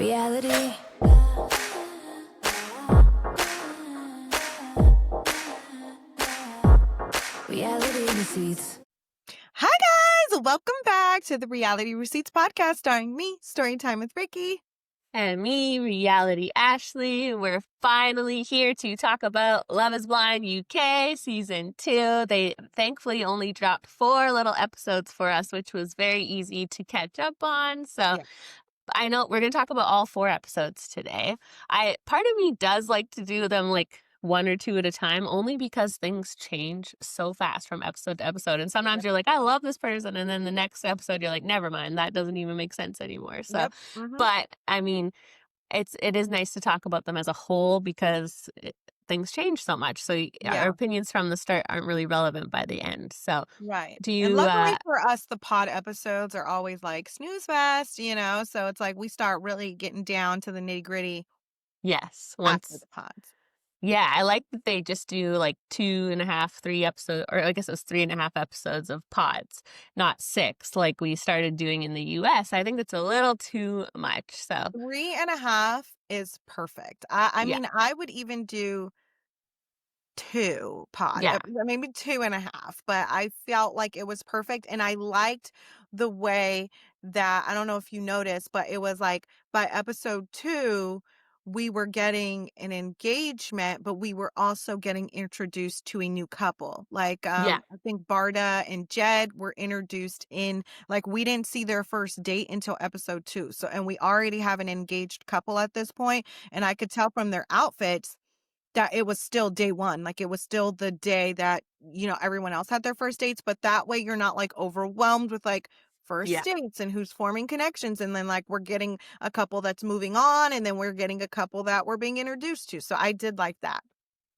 Reality. Reality receipts. Hi, guys. Welcome back to the Reality Receipts podcast starring me, Storytime with Ricky. And me, Reality Ashley. We're finally here to talk about Love is Blind UK Season 2. They thankfully only dropped 4 little episodes for us, which was very easy to catch up on. So Yeah. I know we're going to talk about all 4 episodes today. Part of me does like to do them like 1 or 2 at a time, only because things change so fast from episode to episode. And sometimes you're like, I love this person. And then the next episode, you're like, never mind, that doesn't even make sense anymore. So, Yep. Mhm. but I mean, it is nice to talk about them as a whole because things change so much. So Yeah. our opinions from the start aren't really relevant by the end. So Right. do And you, luckily for us, the pod episodes are always like snooze fest, so it's like we start really getting down to the nitty gritty yes, after once, the pods. yeah, I like that they just do like 2.5, 3 episodes, or I guess it was 3.5 episodes of pods, not 6 like we started doing in the US. I think it's a little too much. So 3.5 is perfect. I yeah, mean, I would even do 2 pod, yeah, maybe 2.5, but I felt like it was perfect, and I liked the way that I don't know if you noticed, but it was like by episode 2, we were getting an engagement, but we were also getting introduced to a new couple. Like, yeah, I think Barta and Jed were introduced in like, we didn't see their first date until episode 2, so and we already have an engaged couple at this point, and I could tell from their outfits that it was still day 1, like, it was still the day that, everyone else had their first dates, but that way you're not, like, overwhelmed with, like, first yeah. dates and who's forming connections, and then, like, we're getting a couple that's moving on, and then we're getting a couple that we're being introduced to, so I did like that.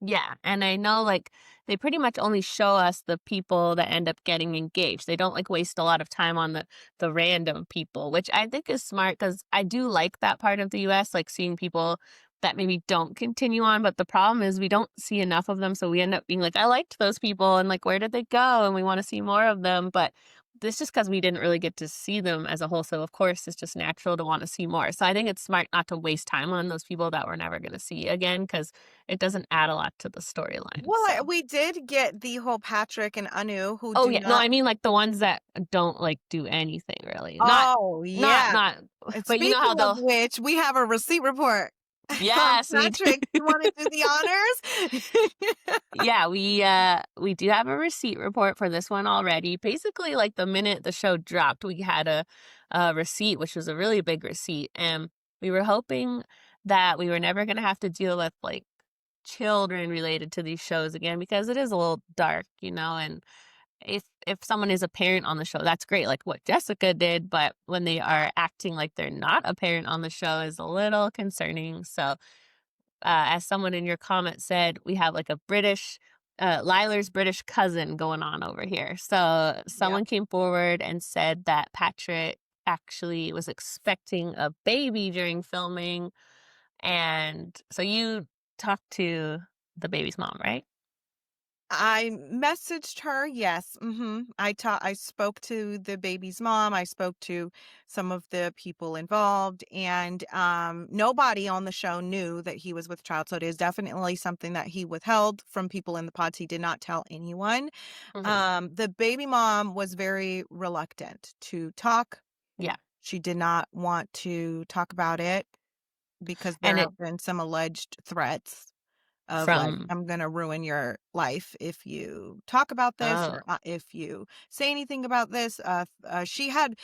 Yeah, and I know, like, they pretty much only show us the people that end up getting engaged. They don't, like, waste a lot of time on the random people, which I think is smart because I do like that part of the US, like, seeing people that maybe don't continue on, but the problem is we don't see enough of them, so we end up being like, "I liked those people," and, like, "Where did they go?" And we wanna see more of them, but this just because we didn't really get to see them as a whole, so of course, it's just natural to wanna see more. So I think it's smart not to waste time on those people that we're never gonna see again because it doesn't add a lot to the storyline, Well, so. we did get the whole Patrick and Anu who Oh, do yeah, no, not. I mean, like, the ones that don't, like, do anything really. Not Oh, not yeah, not and but you know how speaking of they'll. which, we have a receipt report on Yes, we do. Patrick. You wanna do the honors? Yeah, we do have a receipt report for this one already. Basically, like, the minute the show dropped, we had a receipt, which was a really big receipt, and we were hoping that we were never gonna have to deal with, like, children related to these shows again because it is a little dark, and if someone is a parent on the show, that's great, like what Jessica did, but when they are acting like they're not a parent on the show is a little concerning. So, as someone in your comment said, we have like a British, Lila's British cousin going on over here. So Yep. someone came forward and said that Patrick actually was expecting a baby during filming. And so you talked to the baby's mom, right? I messaged her, yes, I spoke to the baby's mom, I spoke to some of the people involved, and, nobody on the show knew that he was with child, so it is definitely something that he withheld from people in the pods, he did not tell anyone. Hmm. The baby mom was very reluctant to talk. Yeah. She did not want to talk about it because there And it have been some alleged threats of like, from, "I'm gonna ruin your life if you talk about this oh, or, if you say anything about this." She had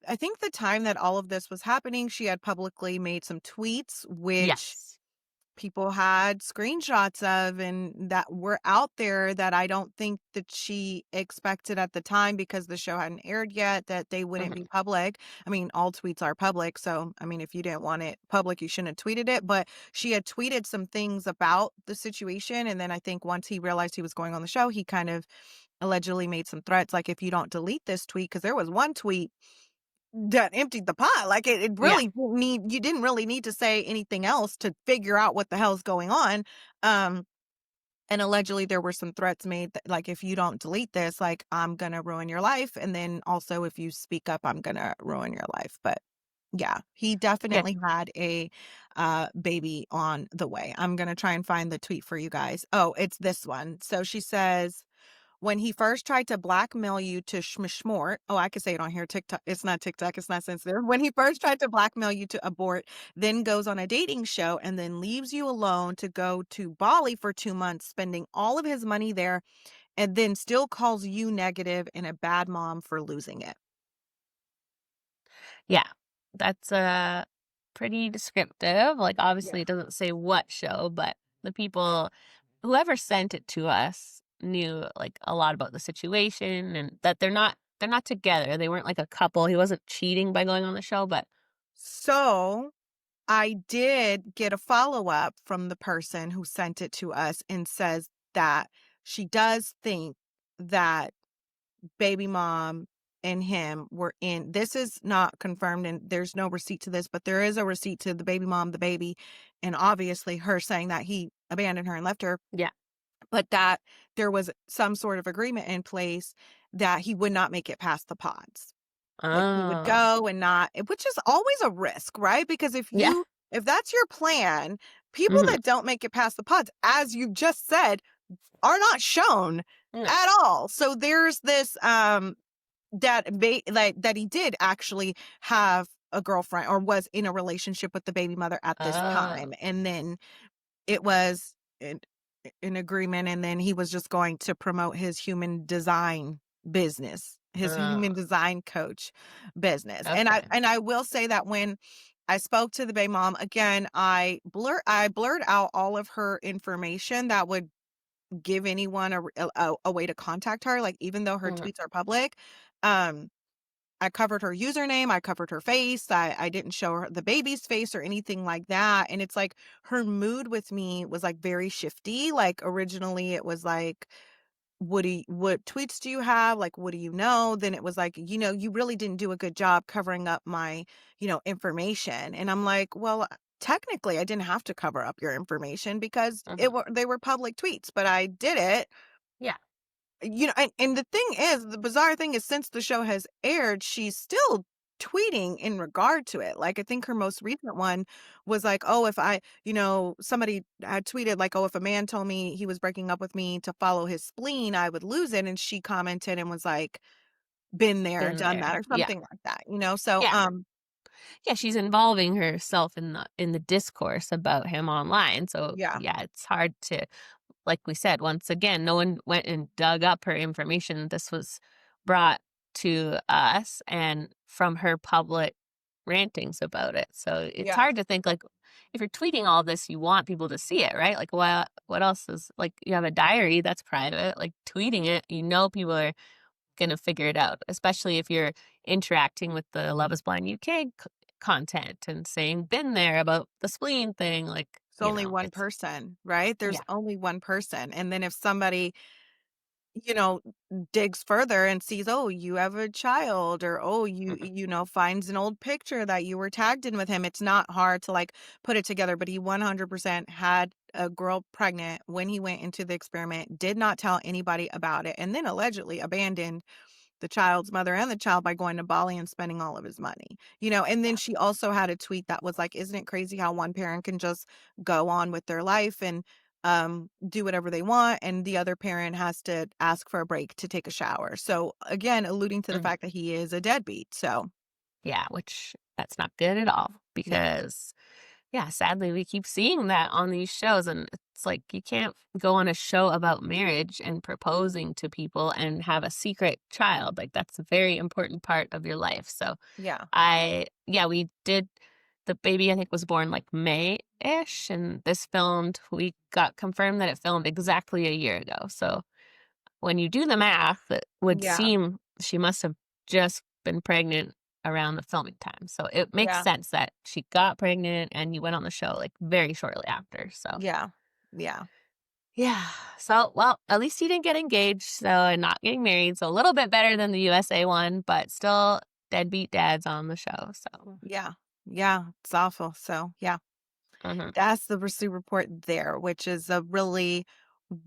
I think the time that all of this was happening, she had publicly made some tweets, which yes. people had screenshots of and that were out there that I don't think that she expected at the time because the show hadn't aired yet, that they wouldn't be Mhm. public. I mean, all tweets are public, so, I mean, if you didn't want it public, you shouldn't have tweeted it, but she had tweeted some things about the situation, and then I think once he realized he was going on the show, he kind of allegedly made some threats, like, "If you don't delete this tweet," because there was one tweet that emptied the pot. Like, it Yeah. really didn't need you didn't really need to say anything else to figure out what the hell's going on. Um, and allegedly there were some threats made that, like, if you don't delete this, like, I'm gonna ruin your life. And then also if you speak up, I'm gonna ruin your life. But Yeah, he Yeah. definitely had a baby on the way. I'm gonna try and find the tweet for you guys. Oh, it's this one. So she says, when he first tried to blackmail you to schmishmort, oh, I could say it on here. TikTok, it's not TikTok, it's not sensitive. When he first tried to blackmail you to abort, then goes on a dating show and then leaves you alone to go to Bali for 2 months, spending all of his money there, and then still calls you negative and a bad mom for losing it. Yeah. That's pretty descriptive. Like, Yeah. obviously, it doesn't say what show, but the people, whoever sent it to us, knew like a lot about the situation and that they're not together. They weren't like a couple. He wasn't cheating by going on the show, but So I did get a follow-up from the person who sent it to us and says that she does think that baby mom and him were in, this is not confirmed and there's no receipt to this, but there is a receipt to the baby mom, the baby, and obviously her saying that he abandoned her and left her, yeah. but that there was some sort of agreement in place that he would not make it past the pods. Like, he would Oh. go and not, which is always a risk, right? Because Yeah. if that's your plan, people Mhm. that don't make it past the pods, as you just said, are not shown No. at all. So there's this, that he did actually have a girlfriend or was in a relationship with the baby mother at this Oh. time. And then it was an agreement, and then he was just going to promote his human design business, his human Oh. design coach business. And I Okay. and I will say that when I spoke to the baby mom again, I blurred out all of her information that would give anyone a way to contact her, like, even though her Mhm. tweets are public. um I covered her username, I covered her face, I didn't show her the baby's face or anything like that, and it's like her mood with me was, like, very shifty. Like, originally it was like, "What tweets do you have? Like, what do you know?" Then it was like, "You really didn't do a good job covering up my, information." And I'm like, "Well, technically, I didn't have to cover up your information because Mhm. they were public tweets, but I did it." Yeah. And the thing is, the bizarre thing is, since the show has aired, she's still tweeting in regard to it. Like, I think her most recent one was like, "Oh, if somebody had tweeted like, oh, if a man told me he was breaking up with me to follow his spleen, I would lose it." And she commented and was like, "Been there, Been done that," there. or Yeah. something like that. So, Yeah. Yeah, she's involving herself in the discourse about him online. So, yeah, yeah, it's hard to, like we said, once again, no one went and dug up her information. This was brought to us and from her public rantings about it. So it's yeah, hard to think like if you're tweeting all this, you want people to see it, right? Like what else is like you have a diary that's private, like tweeting it, people are gonna figure it out, especially if you're interacting with the Love Is Blind UK content and saying been there about the spleen thing, like, it's only one it's person, right? There's yeah. only one person, and then if somebody you know, digs further and sees, oh, you have a child, or oh, Mhm. finds an old picture that you were tagged in with him. It's not hard to like put it together, but he 100% had a girl pregnant when he went into the experiment, did not tell anybody about it, and then allegedly abandoned the child's mother and the child by going to Bali and spending all of his money. And then Yeah. she also had a tweet that was like, "Isn't it crazy how one parent can just go on with their life and do whatever they want, and the other parent has to ask for a break to take a shower?" So again, alluding to the Mhm. fact that he is a deadbeat. So Yeah, which that's not good at all yeah, because, yeah, sadly, we keep seeing that on these shows, and it's like you can't go on a show about marriage and proposing to people and have a secret child. Like, that's a very important part of your life. So yeah, we did the baby, I think, was born, like, May-ish, and this filmed we got confirmed that it filmed exactly a year ago. So when you do the math, it would yeah, seem she must have just been pregnant around the filming time. So it makes yeah, sense that she got pregnant and you went on the show like very shortly after. So yeah, yeah, yeah. So well, at least he didn't get engaged, so and not getting married. So a little bit better than the USA one, but still deadbeat dads on the show. So yeah, yeah. It's awful. So yeah. mhm. That's the pursuit report there, which is a really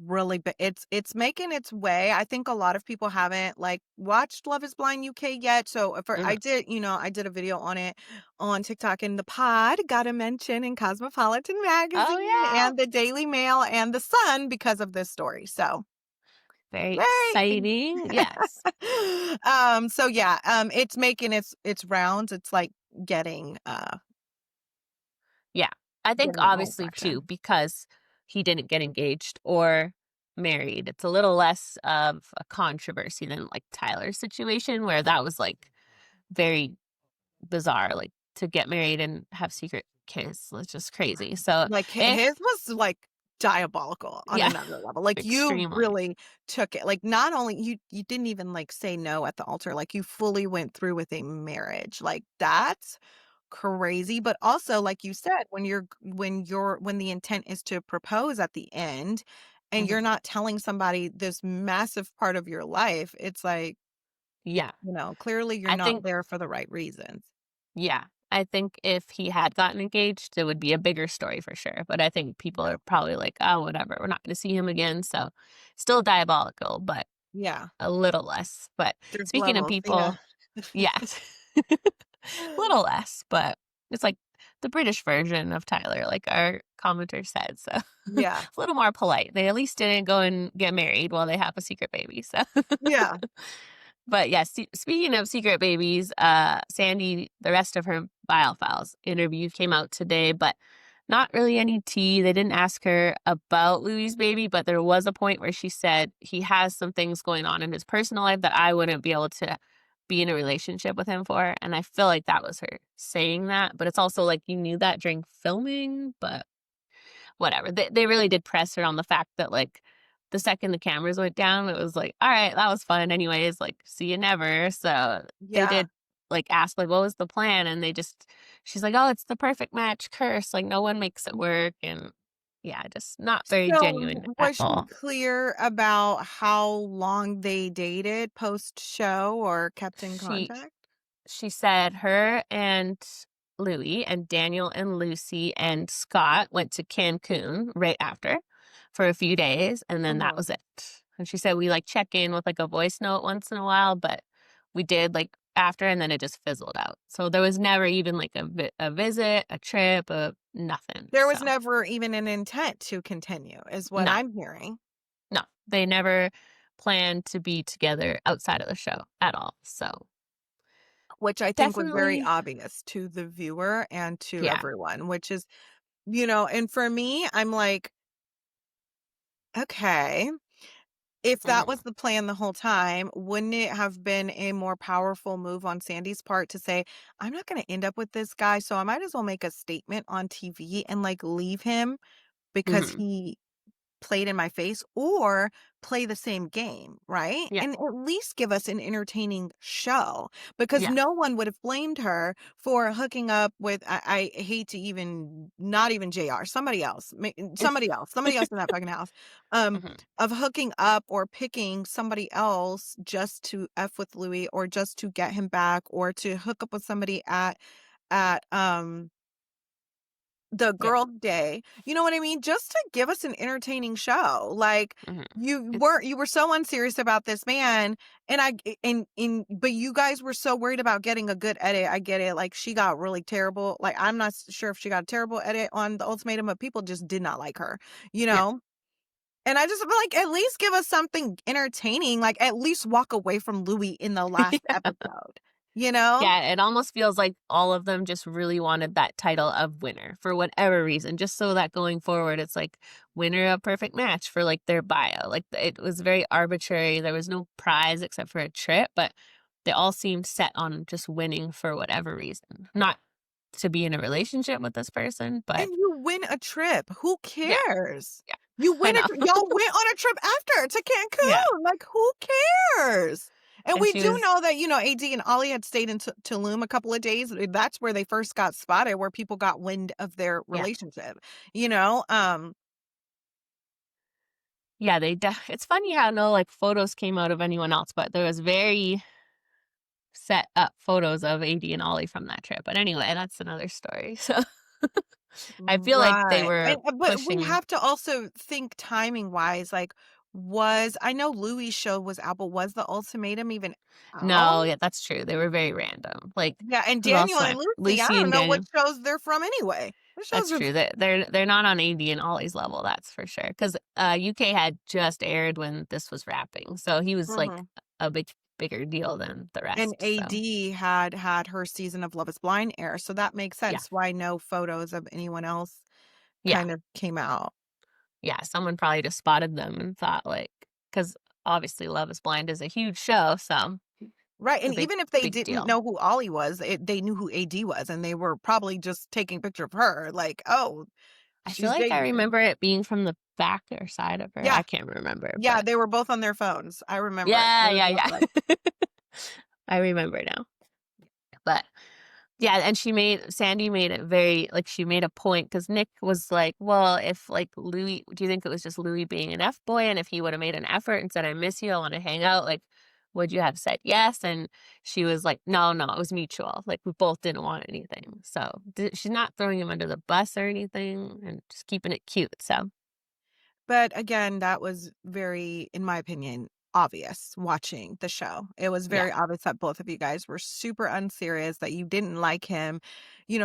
really, but it's making its way. I think a lot of people haven't like watched Love Is Blind UK yet. So for I Mhm. did, I did a video on it on TikTok, and the pod got a mention in Cosmopolitan Oh, magazine yeah. and the Daily Mail and the Sun because of this story. So Very yay. exciting. Yes. So yeah, it's making its rounds. It's like getting Yeah. I think getting a lot of obviously too, traction. because he didn't get engaged or married, it's a little less of a controversy than like Tyler's situation where that was like very bizarre, like to get married and have secret kiss was just crazy. So Like, his if was, like, diabolical on yeah, another level. Like, you extremely. really took it like, not only you didn't even, like, say no at the altar, like, you fully went through with a marriage. Like, that's crazy, but also, like you said, when the intent is to propose at the end, and Mhm. you're not telling somebody this massive part of your life, it's like, Yeah. clearly you're I not think there for the right reasons. yeah. I think if he had gotten engaged, it would be a bigger story for sure. But I think people Yeah. are probably like, oh, whatever, we're not going to see him again. So still diabolical, but Yeah. a little less. But There's speaking of levels, yeah. people, yes, a little less, but it's like the British version of Tyler, like our commenter said. So a Yeah. little more polite. They at least didn't go and get married while they have a secret baby. So Yeah. but yes, speaking of secret babies, Sandy, the rest of her biofiles interview came out today, but not really any tea. They didn't ask her about Louis' baby, but there was a point where she said he has some things going on in his personal life that I wouldn't be able to be in a relationship with him for. And I feel like that was her saying that, but it's also like you knew that during filming, but whatever. They really did press her on the fact that, like, the second the cameras went down, it was like, "All right, that was fun anyways, like, see you never." So, they Yeah. did, like, ask, like, "What was the plan?" And she's like, "Oh, it's the perfect match curse, like, no one makes it work," and yeah, just not very So, genuine at was she all. clear about how long they dated post-show or kept in She contact? she said her and Louis and Daniel and Lucy and Scott went to Cancun right after for a few days, and then that Uh-huh. was it. And she said we like check in with like a voice note once in a while, but we did like after, and then it just fizzled out. So there was never even like a visit, a trip, a nothing. There So was never even an intent to continue, is what no, I'm hearing, no, they never planned to be together outside of the show at all. So which I think was very definitely, obvious to the viewer and to yeah. everyone, which is, and for me, I'm like, okay, if that Mhm. was the plan the whole time, wouldn't it have been a more powerful move on Sandy's part to say, I'm not going to end up with this guy, so I might as well make a statement on TV and like leave him because Mhm. he played in my face, or play the same game, right? Yeah. And at least give us an entertaining show, because Yes. no one would have blamed her for hooking up with, I hate to even, not even JR, somebody else in that fucking house, um, Mhm. of hooking up or picking somebody else just to F with Louis, or just to get him back, or to hook up with somebody at the Yeah. girl day, you know what I mean? Just to give us an entertaining show. Like, Mhm. you It's were so unserious about this man, and but you guys were so worried about getting a good edit. I get it. Like, she got really terrible. Like, I'm not sure if she got a terrible edit on the ultimatum, but people just did not like her, you yeah. know? And I just feel like, at least give us something entertaining. Like, at least walk away from Louis in the last episode, you know? Yeah, it almost feels like all of them just really wanted that title of winner for whatever reason, just so that going forward, it's like winner of perfect match for like their bio. Like it was very arbitrary. There was no prize except for a trip, but they all seemed set on just winning for whatever reason. Not to be in a relationship with this person, And but you win a trip. Who yeah, cares? yeah. You I win know. y'all went on a trip after to Yeah. Cancun. Like, who cares? And And we she do was, know that, AD and Ollie had stayed in Tulum a couple of days. That's where they first got spotted, where people got wind of their yeah. relationship, you know? Yeah, it's funny how no, like, photos came out of anyone else, but there was very set up photos of AD and Ollie from that trip, but anyway, that's another story, so I feel like they Right. were But we pushing. have to also think timing wise, like, I know Louis' show was out, but was the ultimatum even out? No, yeah, that's true. They were very random. Like, Yeah, and who else Daniel and went? Lucy, I Lucy don't and know what Daniel. shows they're from anyway. What shows That's are true. They're not on AD and Ollie's level, that's for sure. Because UK had just aired when this was wrapping, so he was like Mhm. a bigger deal than the And rest. So AD had her season of Love is Blind air, so that makes yeah, sense why no photos of anyone else yeah, kind of came out. yeah. Someone probably just spotted them and thought like, because obviously Love is Blind is a huge show, so Right, it's a and even if they big didn't deal. know who Ollie was, they knew who AD was, and they were probably just taking a picture of her, like, "Oh, I feel she's like I dating." remember it being from the back or side of her. Yeah, I can't remember, yeah, but they were both on their phones. I remember it. They yeah, were yeah, both yeah. like I remember now. But yeah, and Sandy made it very, like, she made a point because Nick was like, well, if like Louis, do you think it was just Louis being an F boy? And if he would have made an effort and said, I miss you, I want to hang out, like, would you have said yes? And she was like, no, no, it was mutual. Like, we both didn't want anything. So she's not throwing him under the bus or anything and just keeping it cute. So But again, that was very, in my opinion, obvious watching the show. It was yeah, very obvious that both of you guys were super unserious, that you didn't like him,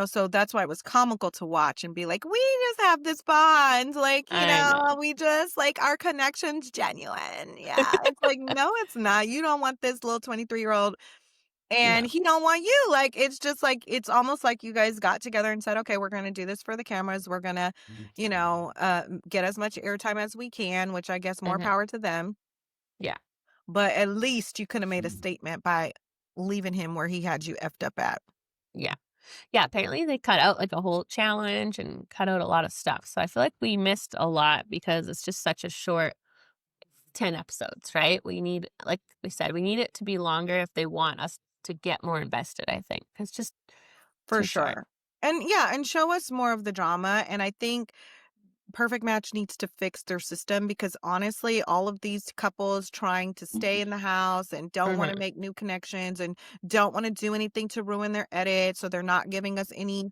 so that's why it was comical to watch and be like, we just have this bond. Like, I know. we just like our connection's genuine. Yeah. It's like, no, it's not. You don't want this little 23-year-old No. and he don't want you. Like, it's just like, it's almost like you guys got together and said, okay, we're going to do this for the cameras. We're going to, get as much airtime as we can, which I guess more Hmm. power to them. Yeah. But at least you could have made a statement by leaving him where he had you effed up at. Yeah. Yeah, apparently they cut out like a whole challenge and cut out a lot of stuff. So I feel like we missed a lot because it's just such a short 10 episodes, right? We need, like we said, we need it to be longer if they want us to get more invested, I think. It's just For too short. sure. And yeah, and show us more of the drama. And I think Perfect Match needs to fix their system because honestly, all of these couples trying to stay in the house and don't want to Hmm. make new connections and don't want to do anything to ruin their edit, so they're not giving us any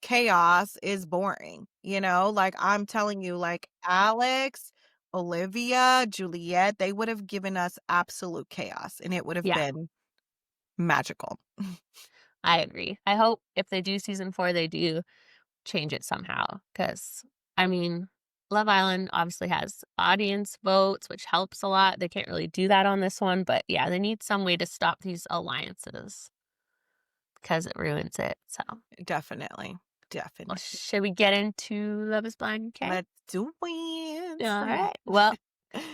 chaos is boring. Like I'm telling you, like Alex, Olivia, Juliet, they would have given us absolute chaos and it would have Yeah, been magical. I agree. I hope if they do season 4, they do change it somehow. Because, I mean, Love Island obviously has audience votes, which helps a lot. They can't really do that on this one. But yeah, they need some way to stop these alliances because it ruins it. So, Definitely. well, Definitely. should we get into Love is Blind? Okay. Let's do it. All right. Well,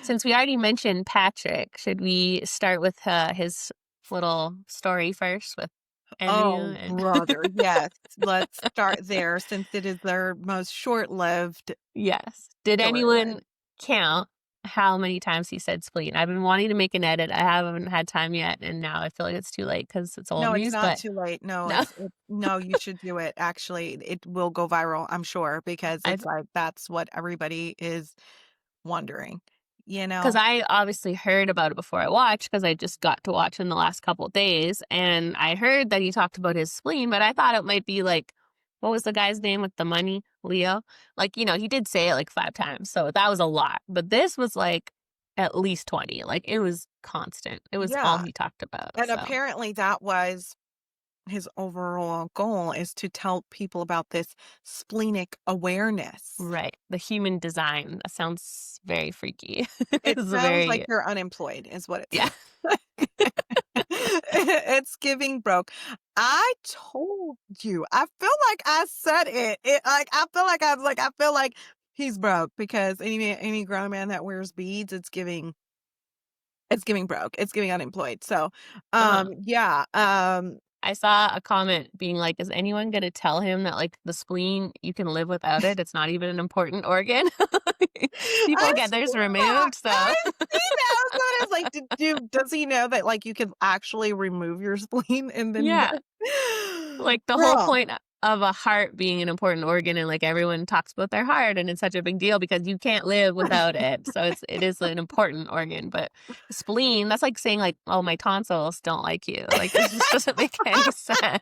since we already mentioned Patrick, should we start with his little story first with Oh, Emu and brother, yes. Let's start there since it is their most short-lived yes. Did anyone storyline. count how many times he said spleen? I've been wanting to make an edit. I haven't had time yet, and now I feel like it's too late because it's old No, it's news. not But too late. No, no, no, you should do it. Actually, it will go viral, I'm sure, because I it's like that's what everybody is wondering, you because know? I obviously heard about it before I watched because I just got to watch in the last couple of days, and I heard that he talked about his spleen, but I thought it might be like, what was the guy's name with the money? Leo? Like, he did say it like 5 times, so that was a lot. But this was like at least 20. Like, it was constant. It was all Yeah, he talked about. and So, apparently that was his overall goal is to tell people about this splenic awareness. right. The human design. That sounds very freaky. It It's a sounds like very, you're unemployed is what it yeah. sounds like. It's giving broke. I told you. I feel like I said it. I feel like I feel like he's broke because any grown man that wears beads, it's giving broke. It's giving unemployed. So, Uh-huh. yeah, I saw a comment being like, is anyone going to tell him that, like, the spleen, you can live without it? It's not even an important organ. People I've get theirs seen that. removed. So, I've seen that. So it's like, does he know that like you can actually remove your spleen and then yeah. Like, the whole girl, point of a heart being an important organ, and like everyone talks about their heart, and it's such a big deal because you can't live without it. So it is an important organ. But spleen, that's like saying like, oh, my tonsils don't like you. Like, it just doesn't make any sense.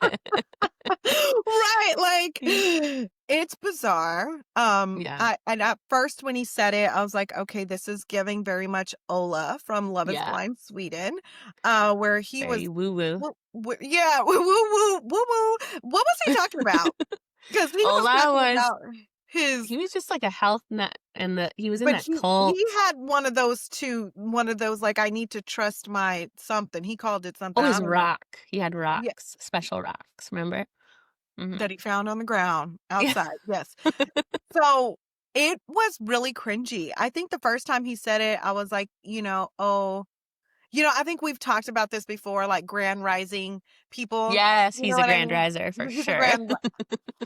right? Like It's bizarre. Yeah. And at first when he said it, I was like, okay, this is giving very much Ola from Love is Yeah. Blind Sweden, where he was, Very woo woo. yeah, woo woo woo woo woo. What was he talking about? Because he was Ola talking was about his, he was just like a health nut, and he was in but that he cult. had one of those too, one of those like I need to trust my something. He called it something. Oh, I his don't know. rock. He had Yeah, rocks, special rocks. Remember? Hmm. that he found on the ground Yeah. outside. Yes. So it was really cringy. I think the first time he said it, I was like, oh, I think we've talked about this before, like grand rising people. Yes, You know he's a what I grand mean? riser for He's a sure.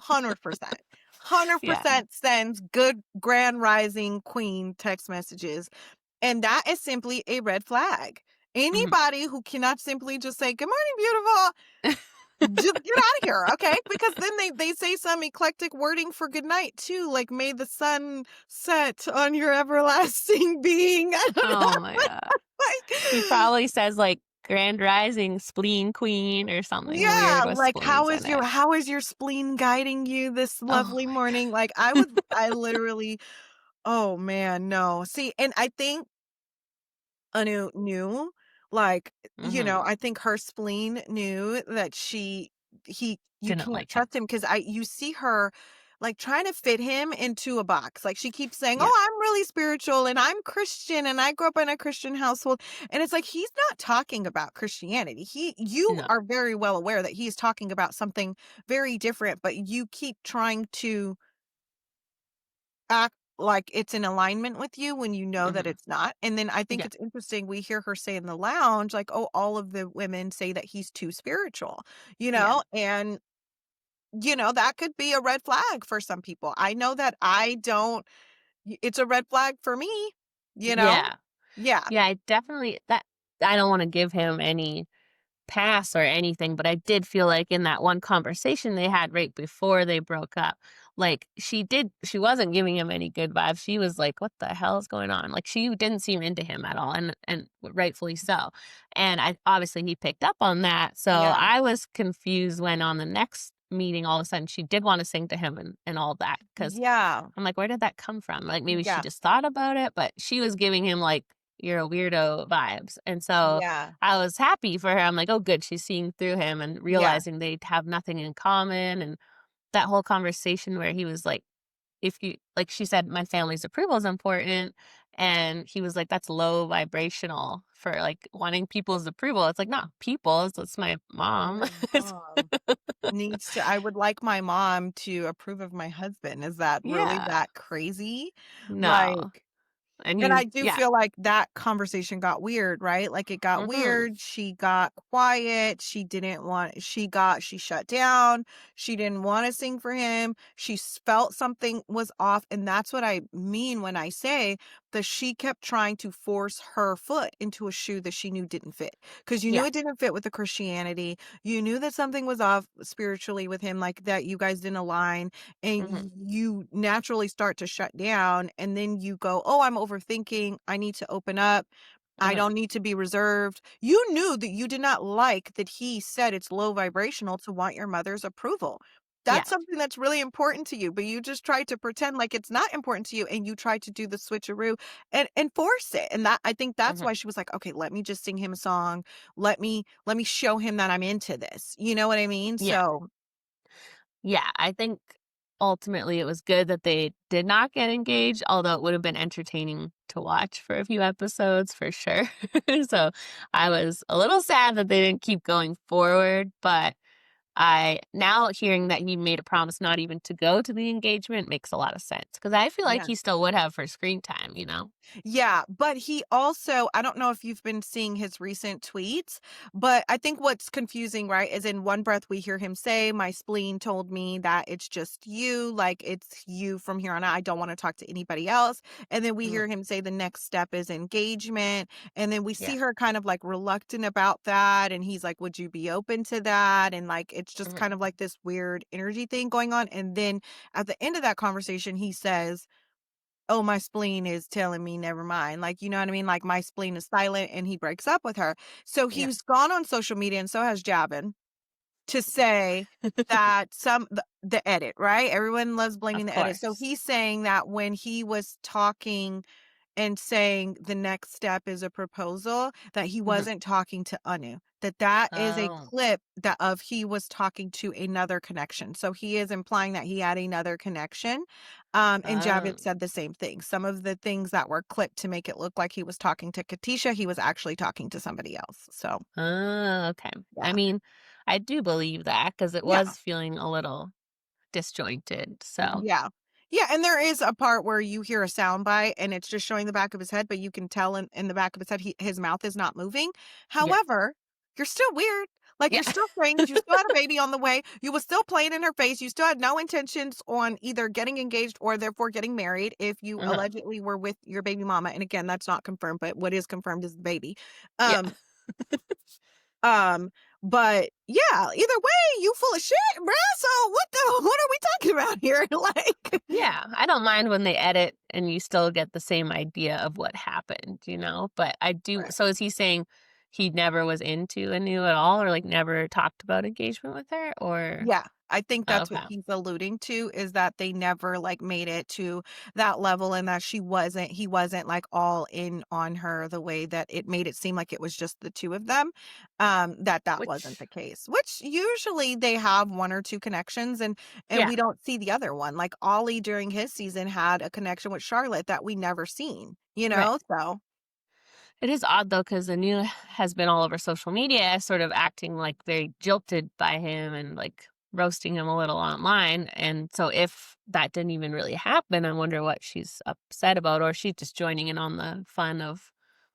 100%. Hundred Yeah. percent sends good grand rising queen text messages. And that is simply a red flag. Mhm. Anybody who cannot simply just say, "Good morning, beautiful," just get out of here, okay? Because then they say some eclectic wording for good night too, like "May the sun set on your everlasting being." I don't know, Oh my god. He like, probably says like grand rising spleen queen or something weird yeah, with like spleens in it. how is your spleen guiding you this Oh lovely my morning? Like I literally, oh man, no. See, and I think Anu knew, like, god. Mhm. I think her spleen knew that you Didn't can't like him. trust him because you see her like trying to fit him into a box. Like she keeps saying, Yeah. "Oh, I'm really spiritual and I'm Christian and I grew up in a Christian household." And it's like he's not talking about Christianity. You No. are very well aware that he's talking about something very different, but you keep trying to act like it's in alignment with you when you know that Mhm. it's not. And then I think Yeah. it's interesting we hear her say in the lounge, like, "Oh, all of the women say that he's too spiritual," Yeah. and that could be a red flag for some people. I know that I don't it's a red flag for me, you know? Yeah. Yeah. Yeah, I definitely that I don't want to give him any pass or anything, but I did feel like in that one conversation they had right before they broke up, like she wasn't giving him any good vibes. She was like, "What the hell is going on?" Like she didn't seem into him at all, and rightfully so. And I obviously he picked up on that, so Yeah. I was confused when on the next meeting all of a sudden she did want to sing to him and all that because Yeah. I'm like, where did that come from? Like maybe she Yeah. just thought about it, but she was giving him like you're a weirdo vibes, and so Yeah. I was happy for her. I'm like, "Oh, good, she's seeing through him and Yeah. realizing they have nothing in common," and that whole conversation where he was like, "If you" like, she said, "My family's approval is important," and he was like, "That's low vibrational for, like, wanting people's approval." It's like, not people's, it's my mom. My It's mom needs to I would like my mom to approve of my husband. Is that really Yeah. that crazy? No. Like, And and he's I do yeah. feel like that conversation got weird, right? Like it got Mhm. weird. She got quiet. She shut down. She didn't want to sing for him. Felt something was off. And that's what I mean when I say that she kept trying to force her foot into a shoe that she knew didn't fit. Because you knew Yeah. it didn't fit with the Christianity. You knew that something was off spiritually with him, like that you guys didn't align and Mhm. you naturally start to shut down and then you go, "Oh, I'm overthinking. I need to open up. I Mhm. don't need to be reserved." You knew that you did not like that he said it's low vibrational to want your mother's approval. Yeah. That's something that's really important to you, but you just tried to pretend like it's not important to you and you tried to do the switcheroo and force it. And that I think that's Mhm. why she was like, "Okay, let me just sing him a song. Let me show him that I'm into this." You know what I mean? Yeah. So, Yeah, I think ultimately it was good that they did not get engaged, although it would have been entertaining to watch for a few episodes for sure. So I was a little sad that they didn't keep going forward, but I now hearing that he made a promise not even to go to the engagement makes a lot of sense because I feel like yeah. he still would have for screen time, you know? Yeah, but he also I don't know if you've been seeing his recent tweets, but I think what's confusing, right, is in one breath we hear him say, "My spleen told me that it's just you, like it's you from here on out. I don't want to talk to anybody else." And then we Mhm. hear him say the next step is engagement, and then we Yeah. see her kind of like reluctant about that and he's like, "Would you be open to that?" And like it's just Mhm. kind of like this weird energy thing going on. And then at the end of that conversation he says, "Oh, my spleen is telling me never mind." Like, you know what I mean? Like, my spleen is silent and he breaks up with her. So Yeah. he's gone on social media and so has Javin. to say that the edit, right? Everyone loves blaming Of the edit. So course. he's saying that when he was talking and saying the next step is a proposal, that he Mhm. wasn't talking to Anu. That is a Oh. clip that of he was talking to another connection. So he is implying that he had another connection. And Oh. Javid said the same thing. Some of the things that were clipped to make it look like he was talking to Katisha, he was actually talking to somebody else. So Oh, okay. I yeah. mean, I do believe that because it Yeah. was feeling a little disjointed, so Yeah. Yeah, and there is a part where you hear a sound bite and it's just showing the back of his head, but you can tell in the back of his head his mouth is not moving. yeah. However, you're still weird. Like Yeah. you're still strange. You still had a baby on the way. You was still playing in her face. You still had no intentions on either getting engaged or therefore getting married if you Uh-huh. allegedly were with your baby mama. And again, that's not confirmed, but what is confirmed is the baby. Yeah. Um, um, but yeah, either way, you full of shit, bruh. So what are we talking about here? Like Yeah, I don't mind when they edit and you still get the same idea of what happened, but I do Right. so is he saying he never was into Anu at all or, like, never talked about engagement with her or Yeah, I think that's what okay. he's alluding to is that they never, like, made it to that level and that he wasn't, like, all in on her the way that it made it seem like it was just the 2 of them, that wasn't Which the case, which usually they have 1 or 2 connections and yeah, we don't see the other one, like, Ollie during his season had a connection with Charlotte that we never seen, you right. know, so It is odd though because Anu has been all over social media sort of acting, like, very jilted by him and, like, roasting him a little online, and so if that didn't even really happen, I wonder what she's upset about, or she's just joining in on the fun of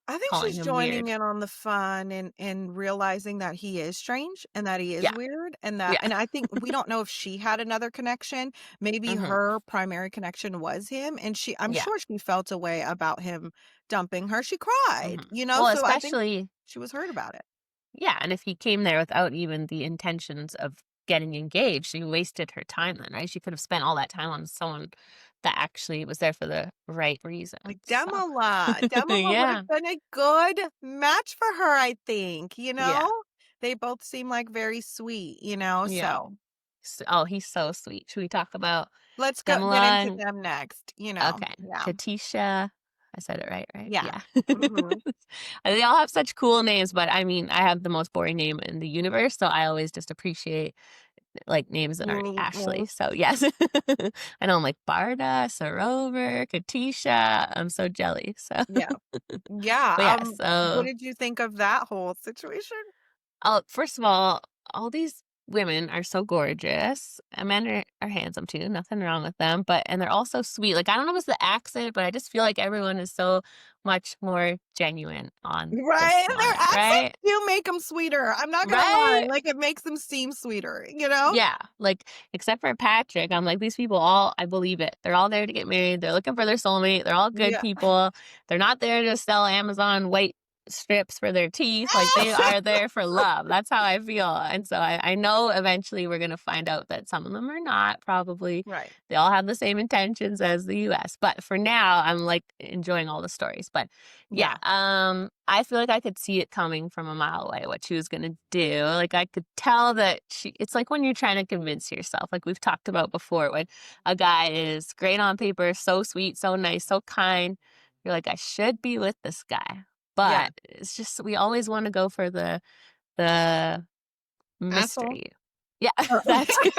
I think calling she's him joining weird. in on the fun and realizing that he is strange and that he is Yeah, weird yeah. and I think we don't know if she had another connection. Maybe Mhm. her primary connection was him and I'm Yeah. sure she felt a way about him dumping her. She cried, Mhm. you know? Well, So I think especially she was hurt about it. yeah, and if he came there without even the intentions of getting engaged, she wasted her time then, right? She could have spent all that time on someone that actually was there for the right reasons, Like so Demola would yeah, have been a good match for her, I think, you yeah, know? They both seem like very sweet, you know? yeah. So Oh, he's so sweet. Should we talk about let's get Demla into and them next, you know? okay, Yeah. Katisha. I said it right, right? Yeah. Yeah. Mhm. They all have such cool names, but I mean, I have the most boring name in the universe, so I always just appreciate, like, names that aren't Unique Ashley, names. so yes. I know I'm like Barta, Srover, Katisha, I'm so jelly, so Yeah. Yeah, but yeah, what so did you think of that whole situation? first of all these women are so gorgeous. Men are handsome too, nothing wrong with them, and they're all so sweet. Like, I don't know if it's the accent, but I just feel like everyone is so much more genuine on this Right? Their one, accents right? do make them sweeter, I'm not gonna lie, Right? like, it makes them seem sweeter, you know? Yeah, like, except for Patrick, I'm like, these people all I believe it. They're all there to get married, they're looking for their soulmate, they're all good Yeah. people. They're not there to sell Amazon white strips for their teeth, like, they are there for love. That's how I feel, and so I know eventually we're gonna find out that some of them are not, probably. Right. They all have the same intentions as the US, but for now, I'm, like, enjoying all the stories, but yeah, Yeah. I feel like I could see it coming from a mile away what she was gonna do. Like I could tell that it's like when you're trying to convince yourself, like we've talked about before, when a guy is great on paper, so sweet, so nice, so kind. You're like, I should be with this guy. Yeah. But it's just we always want to go for the Asshole. mystery. Yeah, Oh. that's good.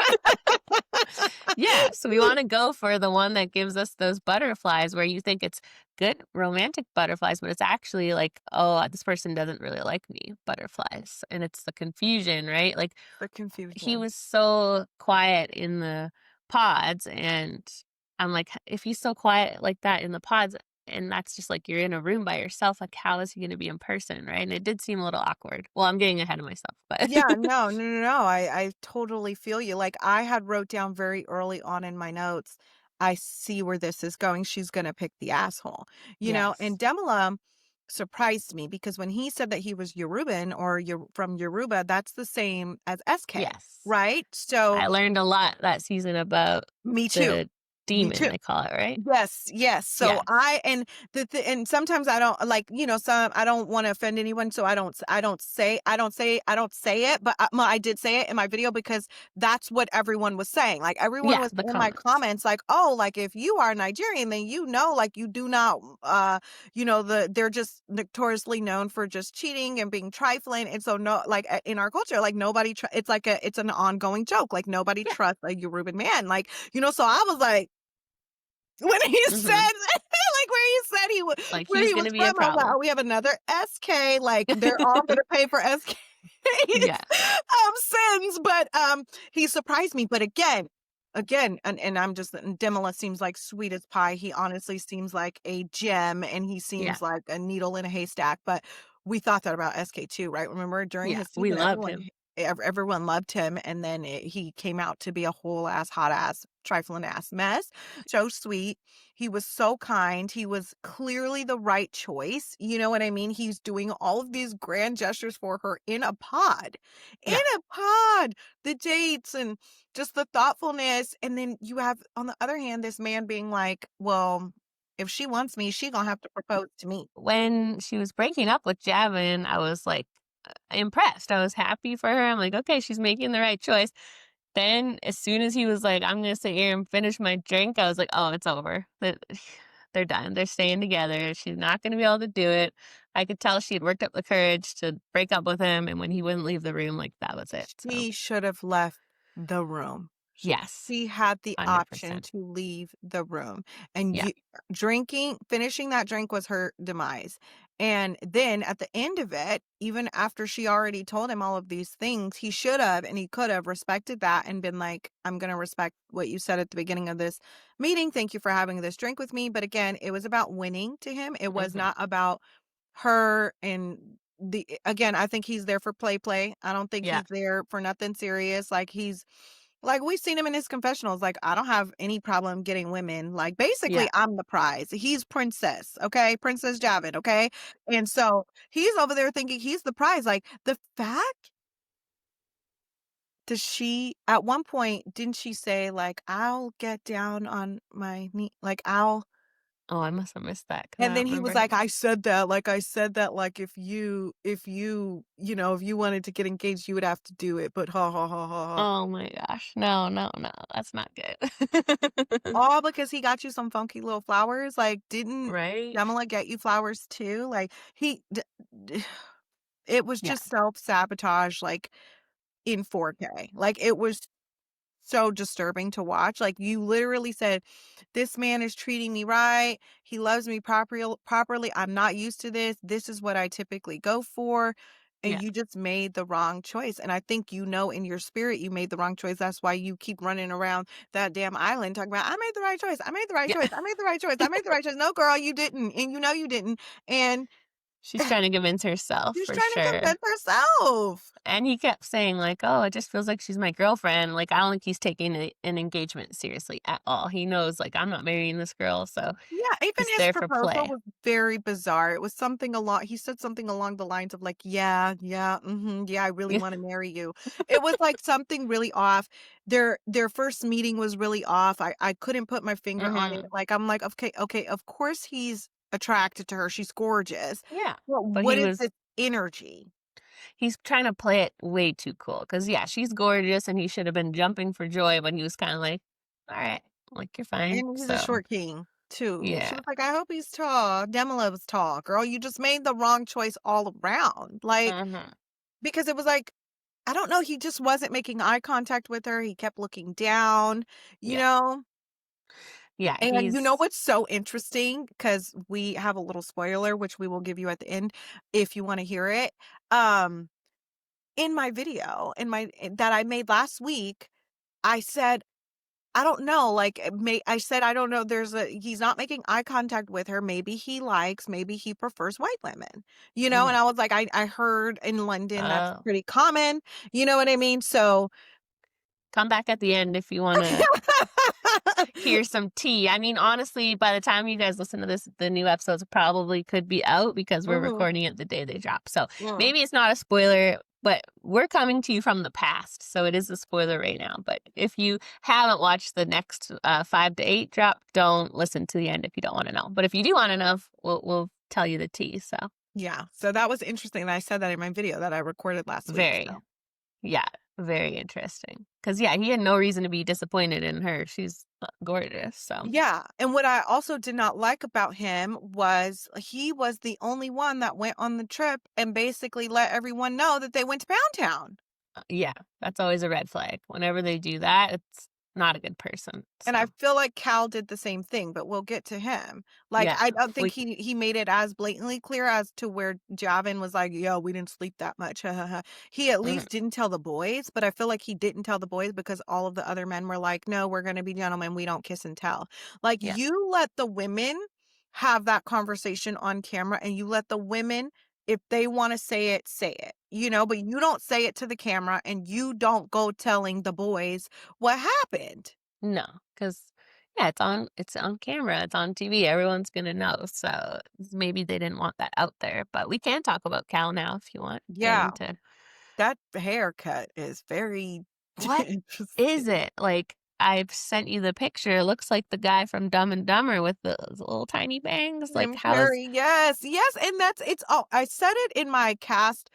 Yeah, so we wanna go for the one that gives us those butterflies where you think it's good romantic butterflies, but it's actually like, "Oh, this person doesn't really like me," butterflies, and it's the confusion, right? Like, The he confusion. was so quiet in the pods, and I'm like, if he's so quiet like that in the pods, and that's just like you're in a room by yourself, like, how is he gonna be in person, right? And it did seem a little awkward. Well, I'm getting ahead of myself, but Yeah, no, I totally feel you, like, I had wrote down very early on in my notes, "I see where this is going, she's gonna pick the asshole," you know, and Yes. Demela surprised me because when he said that he was Yoruban or from Yoruba, that's the same as SK, Yes. right? So I learned a lot that season about me too. the Me demon, too. they call it, right? Yes. So Yes. and sometimes I don't like, some I don't want to offend anyone, so I don't say it, but well, I did say it in my video because that's what everyone was saying. Like everyone Yeah, was the in my comments. comments like, "Oh, like if you are Nigerian, then like you do not they're just notoriously known for just cheating and being trifling." And so no, like in our culture, like nobody it's like it's an ongoing joke. Like nobody Yeah. trusts a Yoruban man. Like, so I was like, when he said, Mhm. like where he said Like, where he's he was gonna be a from, I was like, problem. oh, we have another SK. Like they're all gonna pay for SK's Yes. sins. But he surprised me. But again, and I'm just, and Demola seems like sweet as pie. He honestly seems like a gem, and he Yeah. seems like a needle in a haystack. But we thought that about SK too, right? Remember during Yeah, his we season, loved him. everyone loved him, and then he came out to be a whole ass hot ass trifling ass mess. So sweet. He was so kind. He was clearly the right choice. You know what I mean? He's doing all of these grand gestures for her in a pod. In Yeah. a pod. The dates and just the thoughtfulness. And then you have, on the other hand, this man being like, well, if she wants me, she gonna have to propose to me. When she was breaking up with Javin, I was, like, impressed. I was happy for her. I'm like, "Okay, she's making the right choice." Then, as soon as he was like, "I'm gonna sit here and finish my drink," I was like, "Oh, it's over. They're done. They're staying together. She's not gonna be able to do it." I could tell she had worked up the courage to break up with him, and when he wouldn't leave the room, like, that was it, so She should have left the room. yes, She had the option 100%. to leave the room, and Yeah. finishing that drink was her demise. And then at the end of it, even after she already told him all of these things, he should have and he could have respected that and been like, I'm going to respect what you said at the beginning of this meeting. Thank you for having this drink with me. But again, it was about winning to him. It was Mhm. not about her. And again, I think he's there for play. I don't think Yeah. he's there for nothing serious. Like we've seen him in his confessionals. Like, I don't have any problem getting women. Like, Yeah. basically, I'm the prize. He's princess, okay? Princess Javin, okay? And so he's over there thinking he's the prize. Like, the fact does she at one point didn't she say, like, I'll get down on my knee, like I'll Oh, I must have missed that because and I then don't he was remember. like, I said that, like, if you wanted to get engaged, you would have to do it. But ha ha ha ha ha. Oh my gosh. No, no, no, that's not good. All because he got you some funky little flowers? Like, didn't Right? Jamila get you flowers too? Like, it was Yeah. just self-sabotage, like, in 4K. Like, it was so disturbing to watch. Like, you literally said, "This man is treating me right. He loves me properly. I'm not used to this. This is what I typically go for." And Yeah. you just made the wrong choice. And I think in your spirit you made the wrong choice. That's why you keep running around that damn island talking about, I made the right choice. I made the right Yeah. choice. I made the right choice. I made the right choice. No, girl, you didn't. And you didn't. And She's trying to convince herself she was for trying to sure. convince herself. And he kept saying like, "Oh, it just feels like she's my girlfriend." Like, I don't think he's taking an engagement seriously at all. He knows, like, I'm not marrying this girl, so Yeah, even he's his there for proposal play. was very bizarre. It was he said something along the lines of like, yeah, I really want to marry you. It was like something really off. Their first meeting was really off. I couldn't put my finger on it. Mhm. Like, I'm like, okay, of course he's attracted to her. She's gorgeous. Yeah. But But what is this energy? he's trying to play it way too cool. Cause yeah, she's gorgeous and he should have been jumping for joy, but he was kinda like, "Alright, like, you're fine." And he's a So, short king too. She yeah. was like, I hope he's tall. Demila was tall. Girl, you just made the wrong choice all around. Like, Mhm. because it was like, I don't know, he just wasn't making eye contact with her. He kept looking down, you Yeah. know? Yeah, And you know he's what's so interesting? Because we have a little spoiler, which we will give you at the end if you want to hear it. Um, in my video, that I made last week, I said, I don't know, like, I said, I don't know, he's not making eye contact with her. Maybe he prefers white women, and Mhm. I was like, I heard in London that's Oh. pretty common, you know what I mean? So, Come back at the end if you wanna hear some tea. I mean, honestly, by the time you guys listen to this, the new episodes probably could be out because we're Mhm, recording it the day they drop. So mm. maybe it's not a spoiler. But we're coming to you from the past, so it is a spoiler right now. But if you haven't watched the next 5 to 8 drop, don't listen to the end if you don't want to know. But if you do want to know, we'll tell you the tea. So Yeah. So that was interesting. And I said that in my video that I recorded last week. very, So. yeah, very interesting. Because yeah, he had no reason to be disappointed in her. She's gorgeous. So Yeah. And what I also did not like about him was he was the only one that went on the trip and basically let everyone know that they went to Pound Town. yeah, that's always a red flag. Whenever they do that, it's not a good person. And I So feel like Cal did the same thing, but we'll get to him. Like, yeah, I don't think we he made it as blatantly clear as to where Javin was like, yo, we didn't sleep that much. He at mhm, least didn't tell the boys, but I feel like he didn't tell the boys because all of the other men were like, no, we're going to be gentlemen. We don't kiss and tell. Like, yeah, you let the women have that conversation on camera and you let the women, if they want to say it, but you don't say it to the camera and you don't go telling the boys what happened. no, because yeah, it's on camera, it's on TV. Everyone's gonna know. So maybe they didn't want that out there. But we can talk about Cal now if you want. Get Yeah. into That haircut is very what is interesting. it like? I've sent you the picture. It looks like the guy from Dumb and Dumber with the little tiny bangs. Like Jim how is Carrey, yes, yes, and it's I said it in my cast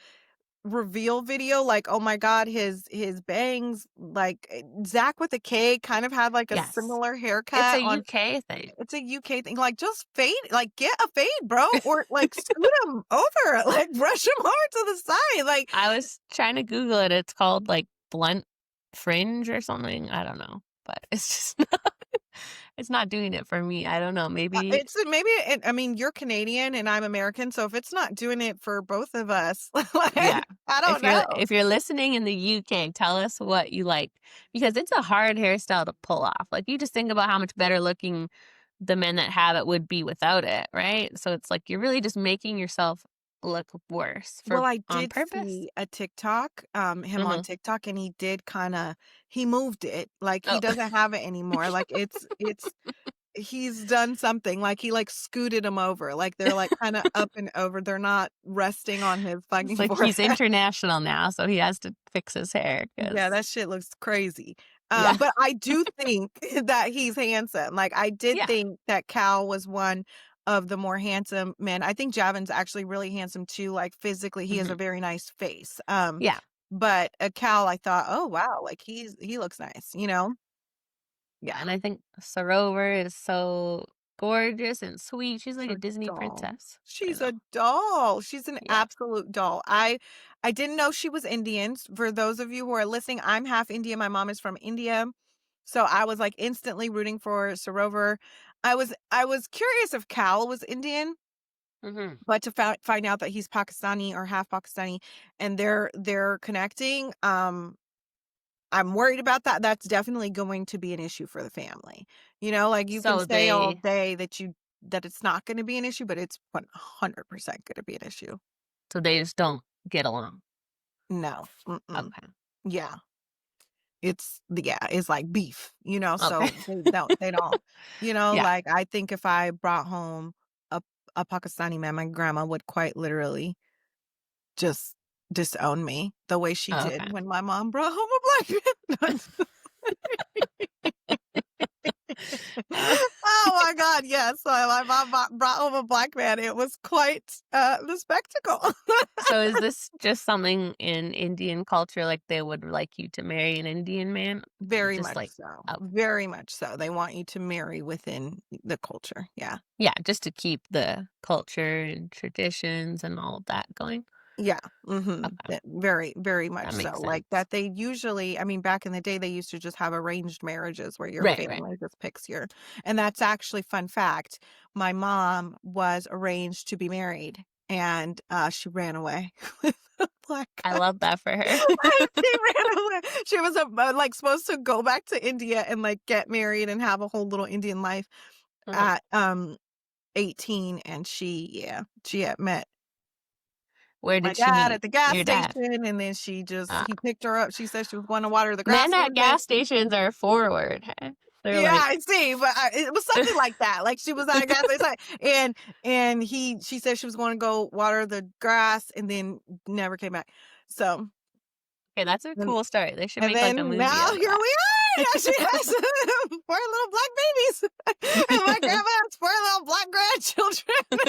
reveal video, like, oh my god, his bangs, like Zach with a K kind of had like a yes. similar It's a haircut on. UK thing. It's a UK thing. Like, just fade, like, get a fade, bro, or like scoot him over, like brush him over to the side, like. I was trying to Google it. It's called like blunt fringe or something. I don't know. But it's just it's not doing it for me. I don't know. Maybe It's maybe I mean, you're Canadian and I'm American, so if it's not doing it for both of us, yeah. like, I don't know. If you're listening in the UK, tell us what you like because it's a hard hairstyle to pull off. Like you just think about how much better looking the men that have it would be without it, right? So it's like you're really just making yourself look worse for Well, I on did purpose. see a TikTok, him on Mhm. TikTok, and he did kinda he moved it, like, he Oh. doesn't have it anymore, like, it's he's done something, like, he, like, scooted him over, like, they're, like, kinda up and over, they're not resting on his It's fucking like he's forehead. international now, so he has to fix his hair Yeah, because that shit looks crazy. yeah. But I do think that he's handsome. Like, I did Yeah. think that Cal was one of the more handsome men. I think Javin's actually really handsome too. Like, physically, he has a Mhm. very nice face. Yeah. But Cal, I thought, oh wow, like he looks nice. Yeah, And I think Srover is so gorgeous and sweet. She's like she's a a Disney doll. princess. I She's know. a doll. She's an Yeah. absolute doll. I didn't know she was Indian. For those of you who are listening, I'm half Indian. My mom is from India. So I was, like, instantly rooting for Srover. I was curious if Cal was Indian, Mhm. but to find out that he's Pakistani or half Pakistani and they're connecting, I'm worried about that. That's definitely going to be an issue for the family. Like, you can So say all they day that it's not gonna be an issue, but it's 100% gonna be an issue. so they just don't get along. No. Mm-mm. Okay. Yeah. It's like beef, Okay. so they don't, Yeah. like, I think if I brought home a a Pakistani man, my grandma would quite literally just disown me the way she did Okay. when my mom brought home a black man. Oh my god, yes, so my mom brought home a black man, it was quite, the spectacle. So is this just something in Indian culture, like they would like you to marry an Indian man? Very Just much like so, oh, very much so, they want you to marry within the culture, yeah. yeah, just to keep the culture and traditions and all of that going. Yeah, mhm, Okay, very, very much that so, makes like, sense. that they usually I mean, back in the day, they used to just have arranged marriages where your Right, right. family just picks your and that's actually fun fact, my mom was arranged to be married, and, she ran away with a black I guy. love that for her. She ran away. She was, like, supposed to go back to India and, like, get married and have a whole little Indian life Mhm. at, 18, and she had met Where my did she dad meet at the gas your dad? station, and then Ah, he picked her up. She said she was going to water the men grass at one day. gas stations are forward. Huh? They're Yeah, like, I see, but it was something like that. Like she was, I guess, it's like, and she said she was going to go water the grass, and then never came back. So, okay, that's a and, cool story. They should and make like a then movie now out of here we are. Now she has 4 little black babies, and my that. grandma has 4 little black grandchildren.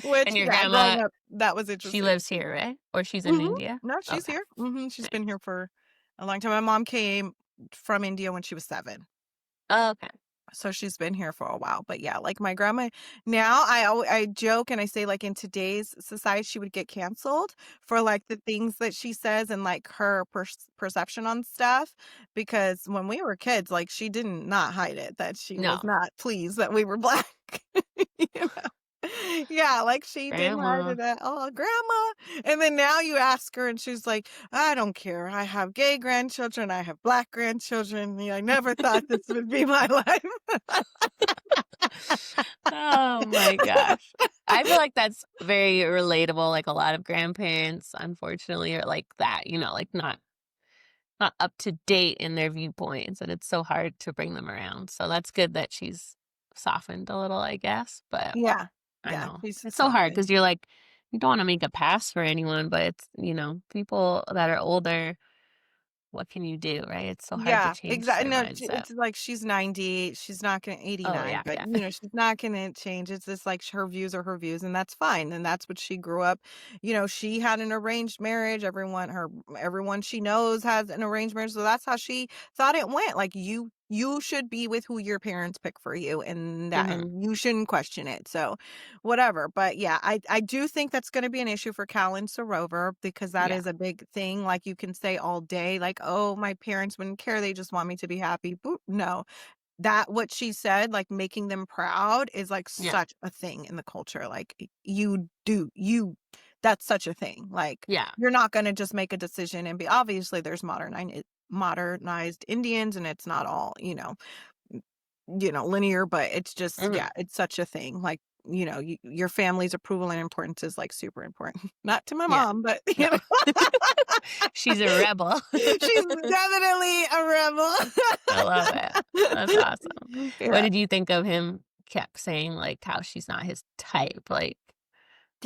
Which, And your yeah, growing grandma, up, that was she interesting. lives here, right? Or she's in Hmm. India? No, she's Okay. here. She's Nice. been here for a long time. My mom came from India when she was 7. Oh, okay. So she's been here for a while. But yeah, like my grandma now, I joke and I say, like, in today's society she would get canceled for like the things that she says and like her perception on stuff, because when we were kids, like, she didn't not hide it that she was No. not pleased that we were black. You know? Yeah, like she didn't hide Grandma. it at all, grandma. And then now you ask her and she's like, I don't care. I have gay grandchildren. I have black grandchildren. Yeah, I never thought this would be my life. Oh my gosh. I feel like that's very relatable. Like a lot of grandparents, unfortunately, are like that, like not up to date in their viewpoints, and it's so hard to bring them around. So that's good that she's softened a little, I guess. But Yeah. I Yeah. know She's it's so hard softened. because you're like, you don't want to make a pass for anyone, but it's, people that are older, what can you do, right? It's so hard to Yeah, change exactly. their No, mindset. it's like she's 90. She's not gonna Oh, 89, yeah, but yeah. she's not gonna change. It's just like her views are her views, and that's fine. And that's what she grew up. She had an arranged marriage. Everyone she knows has an arranged marriage, so that's how she thought it went. Like, you should be with who your parents pick for you, Hmm. and you shouldn't question it. So, whatever. But yeah, I do think that's going to be an issue for Cal and Srover, because that Yeah. is a big thing. Like, you can say all day, like, oh, my parents wouldn't care, they just want me to be happy. Boop. No, that what she said, like, making them proud is like Yeah. such a thing in the culture. Like, you that's such a thing. Like, Yeah. you're not going to just make a decision and be, obviously there's modernized Indians, and it's not all linear, but it's just, Hmm. yeah, it's such a thing. Like, your family's approval and importance is like super important. Not to my Yeah. mom, but No. She's a rebel. she's definitely a rebel. I love it. That's awesome. What Yeah. did you think of him kept saying, like, how she's not his type? Like,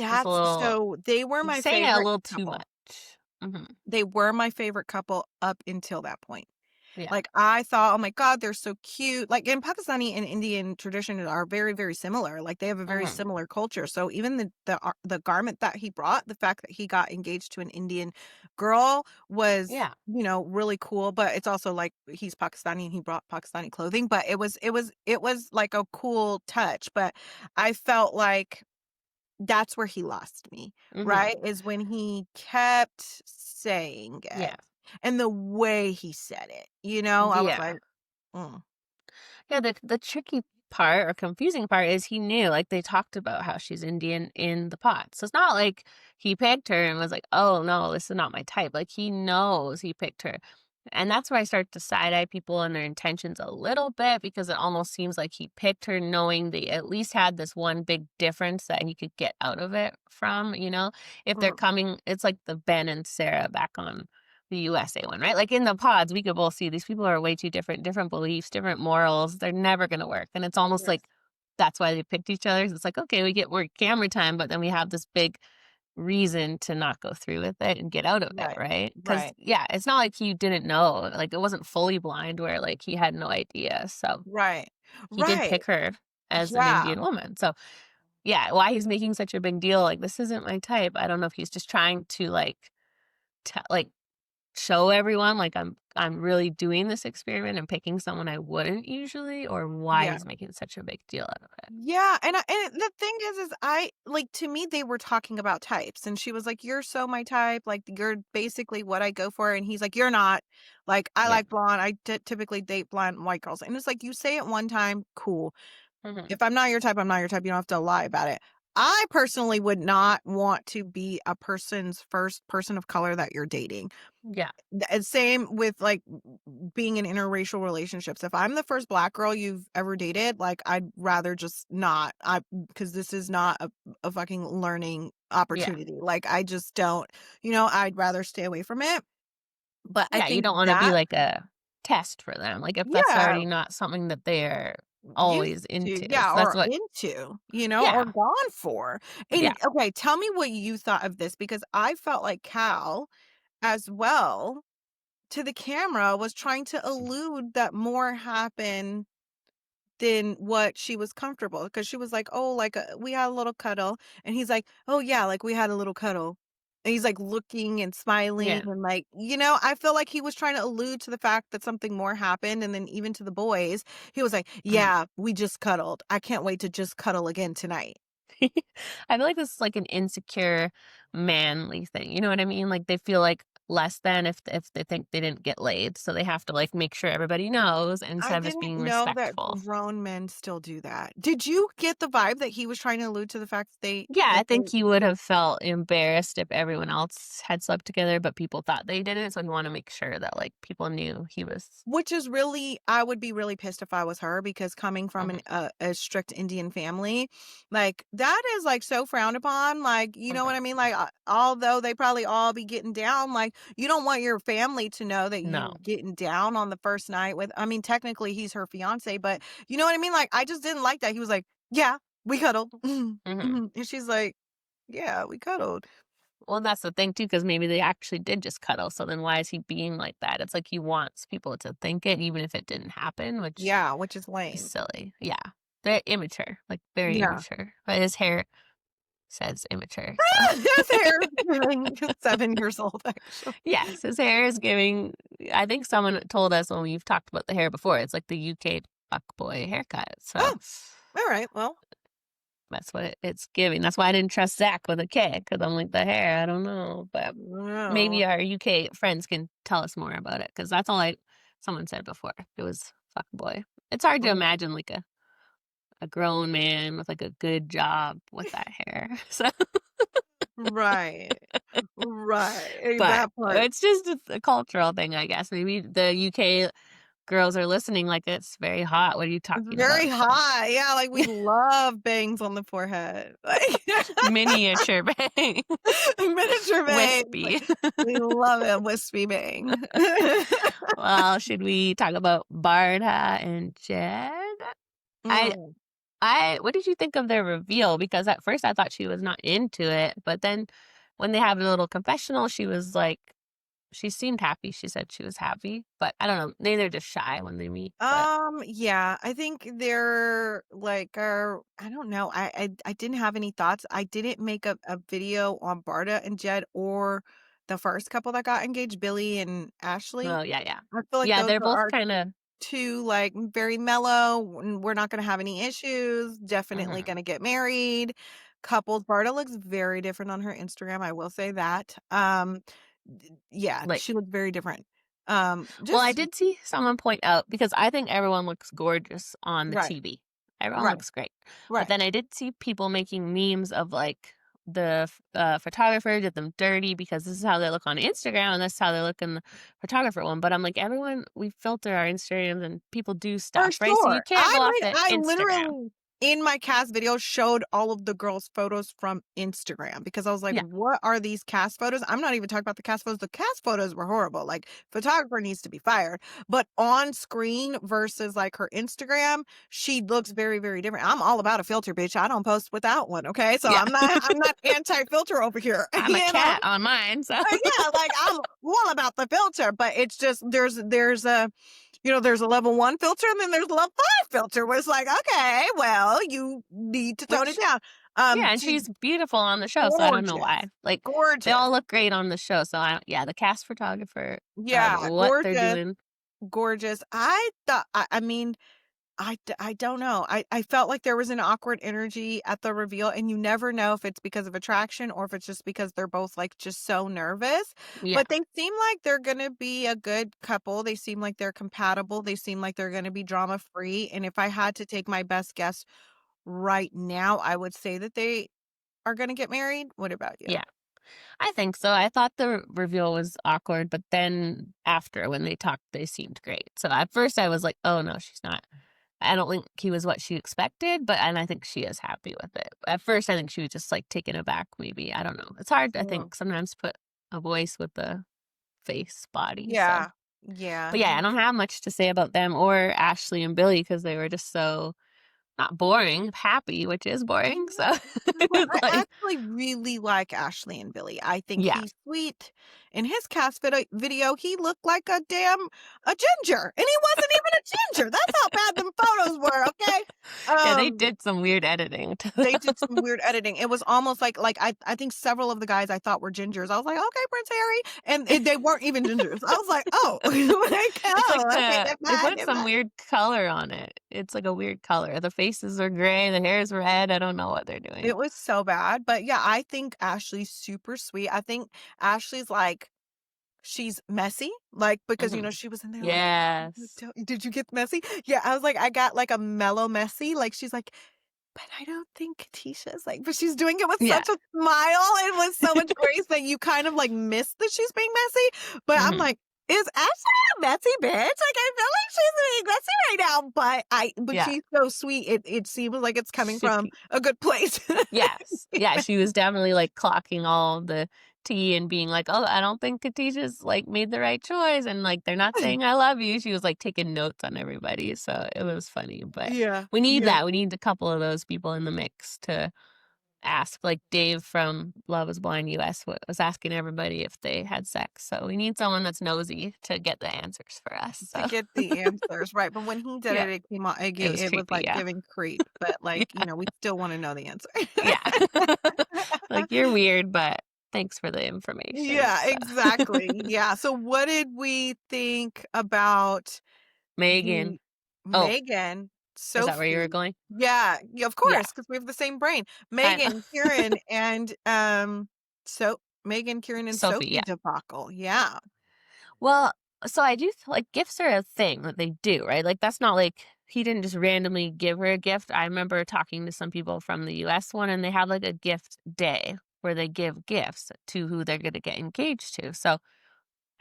it's a That's little, so they were he's my saying it a favorite little too couple. much. Hmm. They were my favorite couple up until that point. Yeah. Like, I thought, oh my God, they're so cute. Like, in Pakistani and Indian tradition are very, very similar. Like, they have a very Hmm. similar culture. So even the garment that he brought, the fact that he got engaged to an Indian girl was, Yeah. really cool. But it's also like he's Pakistani and he brought Pakistani clothing. But it was like a cool touch. But I felt like that's where he lost me, Hmm. right? Is when he kept saying Yeah. it and the way he said it, I was Yeah. like, mm, Yeah, the tricky part or confusing part is he knew, like, they talked about how she's Indian in the pot. So it's not like he picked her and was like, "Oh, no, this is not my type." Like, he knows he picked her. And that's where I start to side-eye people and their intentions a little bit, because it almost seems like he picked her knowing they at least had this one big difference that he could get out of it from, If they're mm, coming, it's like the Ben and Sarah back on the USA one, right? Like, in the pods, we could both see these people are way too different beliefs, different morals. They're never gonna work. And it's almost yes, like that's why they picked each other. It's like, okay, we get more camera time, but then we have this big reason to not go through with it and get out of it, right, right? Because, right, yeah, it's not like he didn't know. Like, it wasn't fully blind where, like, he had no idea. So right, he did right, pick her as an yeah, Indian woman. So, yeah, why he's making such a big deal, like, this isn't my type. I don't know if he's just trying to, like, like, show everyone, like, I'm really doing this experiment and picking someone I wouldn't usually, or why yeah. he's making such a big deal out of it. Yeah, and the thing is I like, to me they were talking about types, and she was like, "You're so my type, like, you're basically what I go for," and he's like, "You're not. Like, I Yeah. like blonde. I typically date blonde white girls." And it's like, you say it one time, cool. Mhm. If I'm not your type, I'm not your type. You don't have to lie about it. I personally would not want to be a person's first person of color that you're dating. Yeah. Same with, like, being in interracial relationships. If I'm the first black girl you've ever dated, like, I'd rather just not. Because this is not a fucking learning Yeah. opportunity. Like, I just don't. I'd rather stay away from it. But I Yeah, you think don't wanna be that like a test for them. Like if that's Yeah, already not something that they're used always to, into. yeah, So that's or what, into, or yeah, gone for. yeah. And okay, tell me what you thought of this because I felt like Cal as well to the camera was trying to allude that more happened than what she was comfortable because she was like, "Oh, like, we had a little cuddle." And he's like, "Oh, yeah, like, we had a little cuddle." And he's, like, looking and smiling Yeah. and, like, I feel like he was trying to allude to the fact that something more happened, and then even to the boys, he was like, Mhm. "Yeah, we just cuddled. I can't wait to just cuddle again tonight." I feel like this is like an insecure manly thing. You know what I mean? Like they feel like less than if they think they didn't get laid. So they have to like make sure everybody knows I instead of just didn't being know that respectful. grown men still do that. Did you get the vibe that he was trying to allude to the fact that Yeah, I they think he would have felt embarrassed if everyone else had slept together, but people thought they didn't. So he wanted to make sure that like people knew he was. which is really I would be really pissed if I was her because coming from Mhm, a strict Indian family, like, that is, like, so frowned upon, like, you know mhm. what I mean? Like, although they probably all be getting down, like, you don't want your family to know that No. you getting down on the first night with I mean, technically, he's her fiancé, but you know what I mean? Like, I just didn't like that. He was like, "Yeah, we cuddled." Mhm, Hmm. mhm, and she's like, "Yeah, we cuddled." Well, that's the thing too, because maybe they actually did just cuddle. So then why is he being like that? It's like he wants people to think it, even if it didn't happen, which Yeah, which is is lame. silly. Yeah. They're immature, like very Yeah. immature. But his hair says immature. So His hair is giving 7 years old, actually. yes, his hair is giving. I think someone told us when we've talked about the hair before, it's like the UK fuckboy haircut. So Oh, alright, well, that's what it's giving. That's why I didn't trust Zach with a K, because I'm like, the hair, I don't know. But no. maybe our UK friends can tell us more about it, because that's all someone said before. It was fuckboy. It's hard to Mm, imagine like a grown man with like a good job with that hair. So right. Right, but that part. it's just a cultural thing, I guess. Maybe the UK girls are listening like it's very hot. What are you It's talking very about? So hot, yeah, like, we love bangs on the forehead, like, miniature bang, miniature bangs, like, wispy. we love it, wispy bang. Well, should we talk about Barta and Jed? I Mm. what did you think of their reveal? Because at first I thought she was not into it, but then when they have a little confessional, she was like, she seemed happy. She said she was happy, but I don't know. Maybe they're just shy when they meet. But Yeah, I think they're like I don't know. I didn't have any thoughts. I didn't make a video on Barta and Jed or the first couple that got engaged, Billy and Ashley. oh yeah, yeah, I feel like yeah. those They're are both our kind of. two like very mellow. We're not gonna have any issues. Definitely Hmm. gonna get married. Couples. Barta looks very different on her Instagram. I will say that. Yeah, Like, she looked very different. well, I Just did see someone point out, because I think everyone looks gorgeous on the right, TV. Everyone right, looks great. But then right. I did see people making memes of like the photographer did them dirty because this is how they look on Instagram and this is how they look in the photographer one. But I'm like, everyone, we filter our Instagrams and people do For stuff, right? So you sure. can't go off the I Instagram. literally, in my cast video, showed all of the girls' photos from Instagram because I was like, Yeah. "What are these cast photos?" I'm not even talking about the cast photos. The cast photos were horrible. Like, photographer needs to be fired. But on screen versus, like, her Instagram, she looks very, very different. I'm all about a filter, bitch. I don't post without one, okay? So Yeah. I'm not anti-filter over here, I'm a you know? cat on mine. So Yeah, like, I'm all about the filter, but it's just there's a there's a level 1 filter and then there's a level 5 filter where it's like, "Okay, well, you need to tone it which, down." yeah, and She's she's beautiful on the show. So I don't know gorgeous. why. Like, they Gorgeous. all look great on the show. So yeah, the cast photographer, Yeah, what they're gorgeous, doing. gorgeous. I thought I mean, I don't know. I felt like there was an awkward energy at the reveal, and you never know if it's because of attraction or if it's just because they're both, like, just so nervous, Yeah. but they seem like they're gonna be a good couple. They seem like they're compatible. They seem like they're gonna be drama-free, and if I had to take my best guess right now, I would say that they are gonna get married. What about you? Yeah. I think so. I thought the reveal was awkward, but then after when they talked, they seemed great. So at first I was like, oh no, she's not. I don't think he was what she expected, and I think she is happy with it. At first I think she was just like taken aback, maybe. I don't know. It's hard, I Mm. think, sometimes to put a voice with the face body. So Yeah. Yeah. But yeah, I don't have much to say about them or Ashley and Billy because they were just so not boring, happy, which is boring. So But it's I like, actually really like Ashley and Billy. I think yeah, he's sweet. In his cast video, he looked like a ginger, and he wasn't even a ginger. That's how bad them photos were. Okay. yeah, they Um, did some weird editing to they did them. some weird editing. It was almost like I think several of the guys I thought were gingers. I was like, okay, Prince Harry, and they weren't even gingers. I was like, oh, like It's like okay, never they mind, put never some mind. weird color on it. It's like a weird color. The faces are gray, the hair is red. I don't know what they're doing. It was so bad, but yeah, I think Ashley's super sweet. I think Ashley's like she's messy, like, because, Hmm. she was in there like, Yes. Did you get messy?" Yeah, I was like, I got, like, a mellow messy, like, she's like, "But I don't think Katisha's like," but she's doing it with Yeah. such a smile and with so much grace that you kind of, like, miss that she's being messy, but I'm Hmm. like, "Is Ashley a messy bitch?" Like, I feel like she's being messy right now, but Yeah. she's so sweet, it seems like it's coming She from a good place. Yes. Yeah, she was definitely, like, clocking all the tea and being like, "Oh, I don't think Katisha's, like, made the right choice," and, like, "They're not saying I love you." She was, like, taking notes on everybody, so it was funny, but Yeah, we need yeah. that. We need a couple of those people in the mix to ask. Like, Dave from Love Is Blind US was asking everybody if they had sex, so we need someone that's nosy to get the answers for us, To so get the answers, right, but when he did yeah, it, it came out it was it was, creepy, like, yeah. giving creep, but, like, Yeah. we still wanna know the answer. Yeah. Like, "You're weird, but thanks for the information." Yeah, So, exactly, yeah, so what did we think about Megan. the Oh, Megan, is that where you were Sophie? going? Yeah, of Yeah, course, because we have the same brain. I know. Megan, Kieran, and, so Megan, Kieran, and Sophie, Sophie yeah. debacle, yeah. Well, so I do like, gifts are a thing that they do, right? Like, that's not like he didn't just randomly give her a gift. I remember talking to some people from the US one, and they have, like, a gift day where they give gifts to who they're gonna get engaged to. So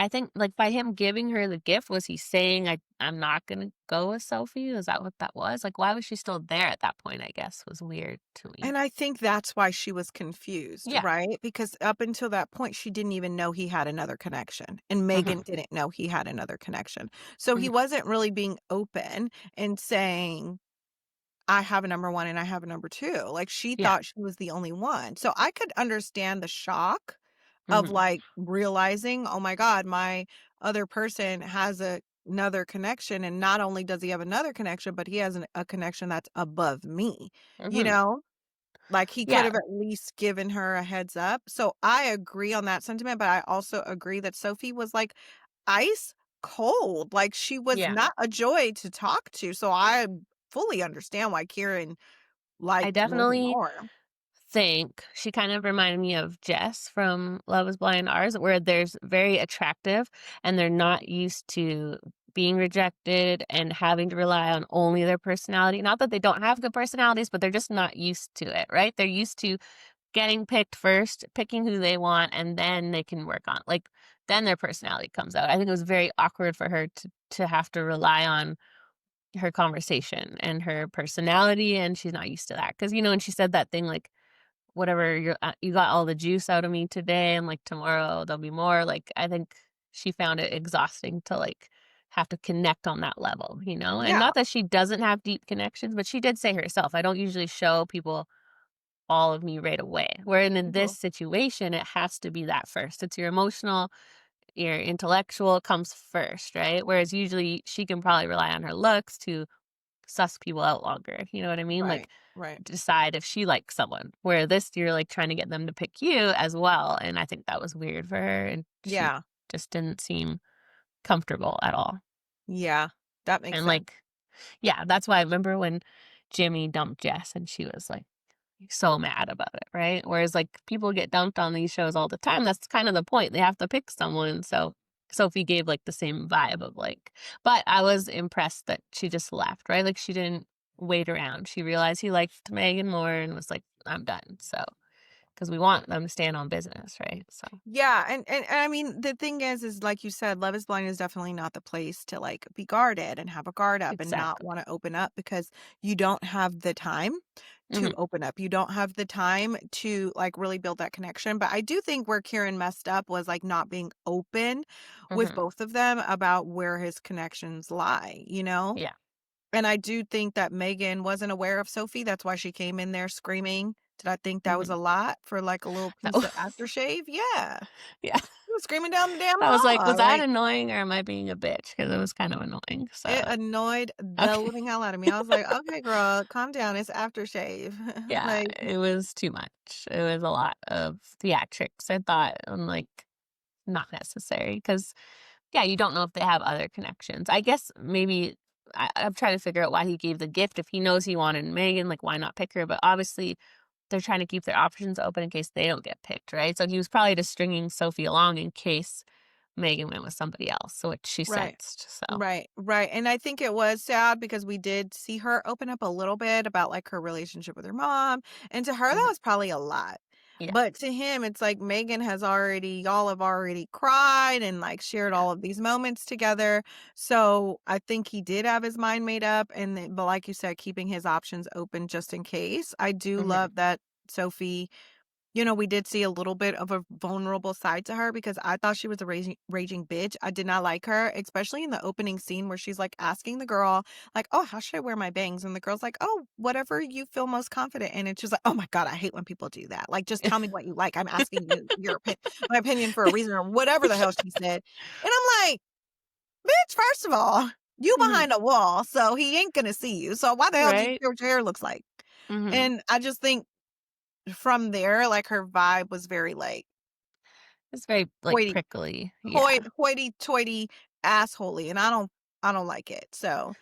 I think, like, by him giving her the gift, was he saying, I'm not gonna go with Sophie? Is that what that was? Like, why was she still there at that point, I guess, was weird to me. And I think that's why she was confused, Yeah. right? Because up until that point, she didn't even know he had another connection, and Megan Mhm, didn't know he had another connection. So he mhm. wasn't really being open and saying, I have a number one and I have a number two. Like she Yeah. thought she was the only one. So I could understand the shock of Mhm, like realizing, oh my God, my other person has another connection. And not only does he have another connection, but he has a connection that's above me, you mhm. know? Like, he could Yeah, have at least given her a heads up. So I agree on that sentiment, but I also agree that Sophie was, like, ice cold. Like, she was yeah. not a joy to talk to. So I fully understand why Kieran I liked Megan definitely more. think she kind of reminded me of Jess from Love Is Blind Ours, where there's very attractive and they're not used to being rejected and having to rely on only their personality. Not that they don't have good personalities, but they're just not used to it, right? They're used to getting picked first, picking who they want, and then they can work on like then their personality comes out. I think it was very awkward for her to have to rely on her conversation and her personality, and she's not used to that. Because and she said that thing like, "Whatever, you got all the juice out of me today, and, like, tomorrow there'll be more." Like, I think she found it exhausting to, like, have to connect on that level, you know? And Yeah. not that she doesn't have deep connections, but she did say herself, "I don't usually show people all of me right away." Where in this Mhm. situation, it has to be that first. It's your emotional, your intellectual comes first, right? Whereas usually she can probably rely on her looks to suss people out longer. You know what I mean? Right. Like, Right. decide if she likes someone. Where this, you're like trying to get them to pick you as well. And I think that was weird for her. And she Yeah. just didn't seem comfortable at all. Yeah. That makes And sense. like, yeah, that's why I remember when Jimmy dumped Jess and she was like so mad about it, right? Whereas like people get dumped on these shows all the time. That's kind of the point. They have to pick someone. So Sophie gave like the same vibe of like, but I was impressed that she just left, right? Like she didn't wait around. She realized he liked Megan more and was like, I'm done. So, because we want them to stand on business, right? So, Yeah, and I mean, the thing is like you said, Love Is Blind is definitely not the place to, like, be guarded and have a guard up and not exactly. wanna open up because you don't have the time to Mhm. open up. You don't have the time to, like, really build that connection, but I do think where Kieran messed up was, like, not being open with Mhm. both of them about where his connections lie, you know? Yeah. And I do think that Megan wasn't aware of Sophie, that's why she came in there screaming. Did I think that was Mhm. a lot for, like, a little That piece was of aftershave? Yeah. yeah. She was screaming down the damn I was like, "Was hall, that like, annoying or am I being a bitch?" Because it was kind of annoying, it so annoyed the okay. living hell out of me. I was like, "Okay, girl, calm down, it's aftershave." Yeah, Like, it was too much. It was a lot of theatrics, I thought, and, like, not necessary. Because yeah, you don't know if they have other connections. I guess maybe I'm trying to figure out why he gave the gift. If he knows he wanted Megan, like, why not pick her? But obviously, they're trying to keep their options open in case they don't get picked, right? So he was probably just stringing Sophie along in case Megan went with somebody else, so which she right. sensed, so Right, right, and I think it was sad because we did see her open up a little bit about, like, her relationship with her mom, and to her, that mhm, was probably a lot. yeah, But to him, it's like Megan has already y'all have already cried and, like, shared yeah, all of these moments together, so I think he did have his mind made up, and then but like you said, keeping his options open just in case. I do mhm, love that Sophie, you know, we did see a little bit of a vulnerable side to her because I thought she was a raging bitch. I did not like her, especially in the opening scene where she's like asking the girl, like, "Oh, how should I wear my bangs?" And the girl's like, "Oh, whatever you feel most confident in." And she's like, "Oh my God, I hate when people do that. Like, just tell me what you like. I'm asking you my opinion for a reason," or whatever the hell she said. And I'm like, "Bitch, first of all, you mhm, behind a wall, so he ain't gonna see you. So why the hell do you right? care what your hair looks like?" Mhm, And I just think from there, like, her vibe was very, like, it's very, like, hoity prickly, yeah, hoity-toity, assholey, and I don't like it, so,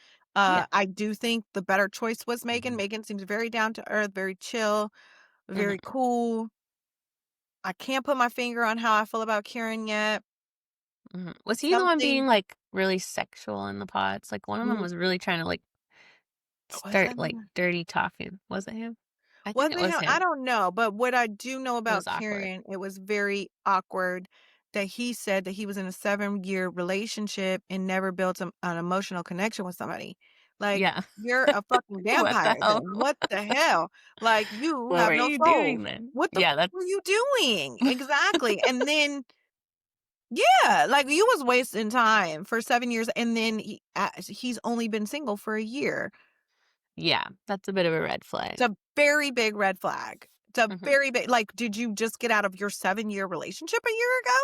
yeah, I do think the better choice was Megan. Megan seems very down to earth, very chill, very mhm, cool. I can't put my finger on how I feel about Kieran yet. mhm. Was he the one Something being, like, really sexual in the pods? Like, one of them mm, was really trying to, like, was start, that like, him? dirty talking. Was it him? I think Was it it was him? I him. don't know, but what I do know It about was awkward. Kieran, it was very awkward that he said that he was in a 7-year relationship and never built an emotional connection with somebody. Like, Yeah. you're a fucking What the vampire hell? then. What the hell? Like, you What were have no you soul. doing then? What the Yeah, were that's you doing? Exactly. And then, yeah, like you was wasting time for 7 years and then he's only been single for a year. yeah, that's a bit of a red It's flag. a very big red flag. It's a Mhm, very big, like, did you just get out of your 7-year relationship a year ago?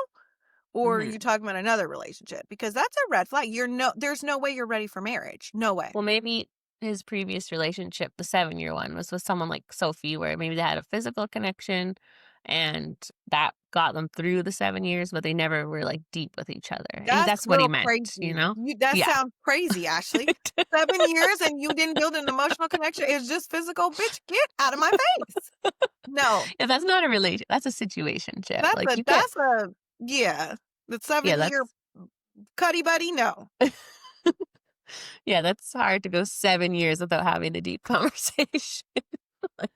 Or are you mhm. talking about another relationship? Because that's a red flag. There's no way you're ready for marriage. No way. Well, maybe his previous relationship, the 7-year one, was with someone like Sophie, where maybe they had a physical connection and that got them through the 7 years, but they never were, like, deep with each other. That's That's what he real meant, you crazy. know? That Yeah. sounds crazy, Ashley. 7 years and you didn't build an emotional connection. It's just physical. Bitch, get out of my face. No. Yeah, that's not a relation that's a situationship, like, you can't That's a yeah. The yeah, 7-year that's cuddy buddy, no. yeah, that's hard to go 7 years without having a deep conversation. Like,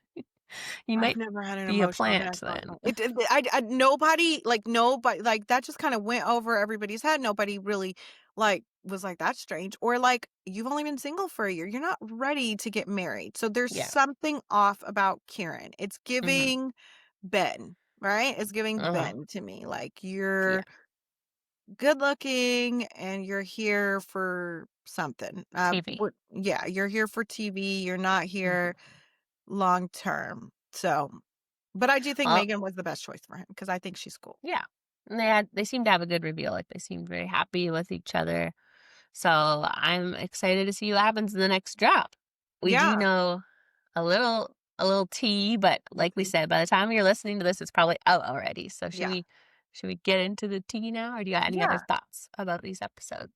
you I've might never had an be a emotional plant connection with then. someone. I nobody, like, that just kinda went over everybody's head. Nobody really, like, was like, "That's strange," or like, "You've only been single for a year. You're not ready to get married." So there's Yeah. something off about Kieran. It's Mhm. giving Ben, right? It's giving Uh-huh. Ben to me. Like, Yeah. you're good looking and you're here for something. TV. Yeah, you're here for TV. You're not Mhm. here long term. So but I do think Well, Megan was the best choice for him because I think she's cool. yeah. And they seemed to have a good reveal, like, they seemed very happy with each other. So, I'm excited to see what happens in the next drop. We do Yeah. know a little tea, but like we Mhm. said, by the time you're listening to this, it's probably out already. So Yeah. should we get into the tea now, or do you got any other Yeah. thoughts about these episodes?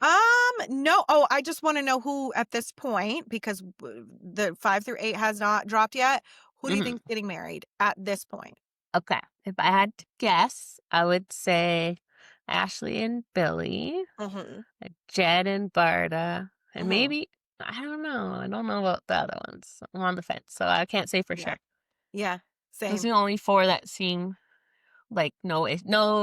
No. Oh, I just want to know who at this point, because the 5 through 8 has not dropped yet. Who do you Mhm. think's getting married at this point? Okay. If I had to guess, I would say Ashley and Billy, Mm-hmm. Jed and Barta, and Mm-hmm. maybe I don't know. I don't know about the other ones. I'm on the fence, so I can't say for Yeah. sure. Yeah. Those Same. are the only four that seem like no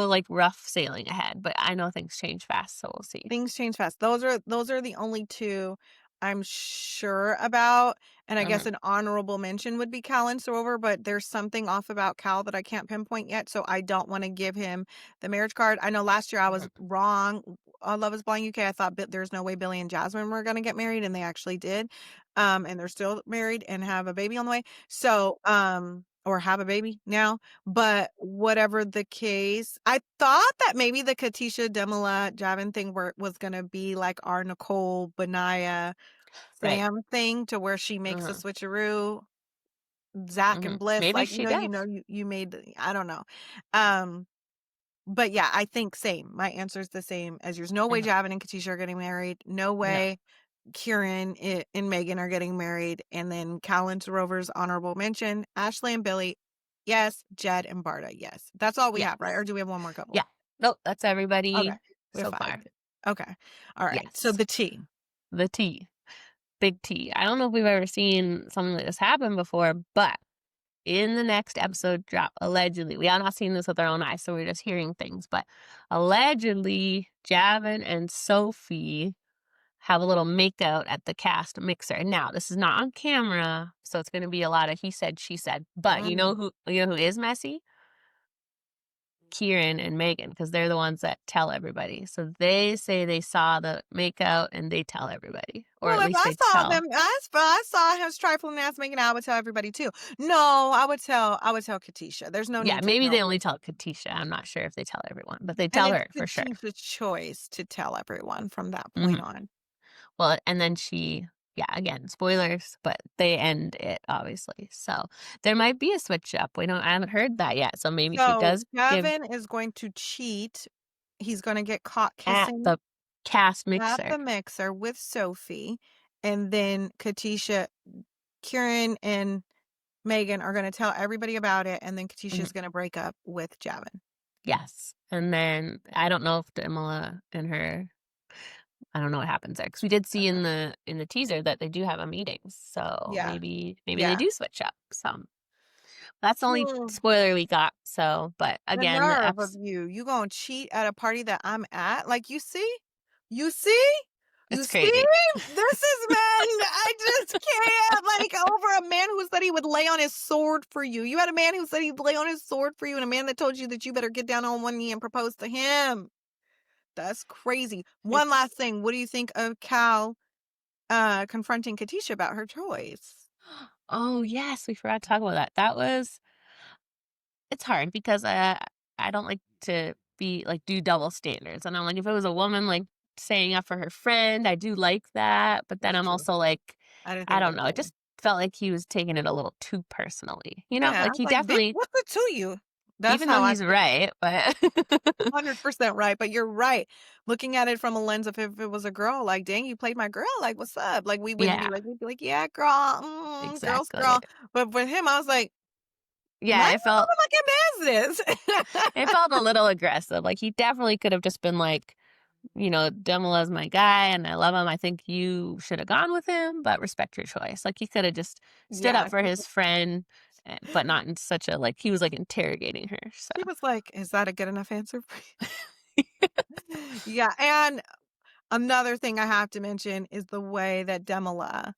like rough sailing ahead, but I know things change fast, so we'll see. Things change fast. Those are the only two. I'm sure about, and I guess Mhm. an honorable mention would be Cal and Srover, but there's something off about Cal that I can't pinpoint yet, so I don't want to give him the marriage card. I know last year I was Mhm. wrong on Love is Blind UK. I thought there's no way Billy and Jasmine were going to get married, and they actually did. And they're still married and have a baby on the way. So, or have a baby now. But whatever the case, I thought that maybe the Katisha Demila Javin thing was going to be like our Nicole Benaya Right. Sam thing, to where she makes a Mhm. switcheroo, Zach and Bliss, Maybe like, she does. you made, I don't know. Um, but yeah, I think same. My answer is the same as yours. No way Mhm. Javin and Katisha are getting married. No No. way Kieran and Megan are getting married. And then Cal and Rover's honorable mention. Ashley and Billy, yes. Jed and Barta, yes. That's all we Yes. have, right? Or do we have one more couple? Yeah. Nope, that's Okay. everybody We have so 5. far. Okay. All right. So Yes. the T. The T. Big T. I don't know if we've ever seen something like this happen before, but in the next episode drop, allegedly, we have not seen this with our own eyes, so we're just hearing things, but allegedly, Javin and Sophie have a little makeout at the cast mixer. Now, this is not on camera, so it's going to be a lot of he said, she said. But Mm. you know who is messy? Kieran and Megan, because they're the ones that tell everybody. So they say they saw the makeout and they tell everybody, or Well, at if least I they saw tell. them, I saw him trifling ass making out, I would tell everybody too. No, I would tell Katisha. There's no Yeah, need to maybe tell they only me. tell Katisha. I'm not sure if they tell everyone, but they And tell it's her for sure. Katisha's choice to tell everyone from that hmm point on. Well, and then yeah, again, spoilers, but they end it obviously. So there might be a switch up. I haven't heard that yet. So maybe she So does give Gavin is going to cheat. He's going to get caught at kissing the cast at mixer. the mixer with Sophie. And then Katisha, Kieran, and Megan are going to tell everybody about it. And then Mhm. Katisha's going to break up with Javin. Yes, and then I don't know if Demila and her. I don't know what happens there because we did see in the teaser that they do have a meeting. So Yeah. maybe they Yeah. do switch up. So that's the only Hmm. spoiler we got. So, but The again, the nerve of episode. you. You gonna cheat at a party that I'm at? Like, you see? You see? You It's see? crazy. This is, man, I just can't. Like, over a man who said he would lay on his sword for you. You had a man who said he'd lay on his sword for you, and a man that told you that you better get down on one knee and propose to him. That's crazy. One last It's thing. What do you think of Cal confronting Katisha about her choice? oh yes, we forgot to talk about that. It's hard because I don't like to be like do double standards, and I'm like if it was a woman like saying up for her friend, I do like that, but then That's I'm true. also like I didn't I think don't about it know. It that way. just felt like he was taking it a little too personally. Yeah, Like he like, bitch, definitely, what's it to you? That's even though how I he's feel. right, but 100% right, but you're right. Looking at it from a lens of if it was a girl, like, dang, you played my girl, like, what's up? Like, we wouldn't be yeah, like, we'd be like, yeah, girl, girl's exactly. girl. But with him, I was like, Yeah, mind your motherfucking business. it felt a little aggressive. Like he definitely could have just been like, Demola's my guy and I love him. I think you should have gone with him, but respect your choice. Like he could have just stood Yeah, up for his friend, but not in such a like he was like interrogating her. So he was like, is that a good enough answer for you? Yeah, and another thing I have to mention is the way that Demila,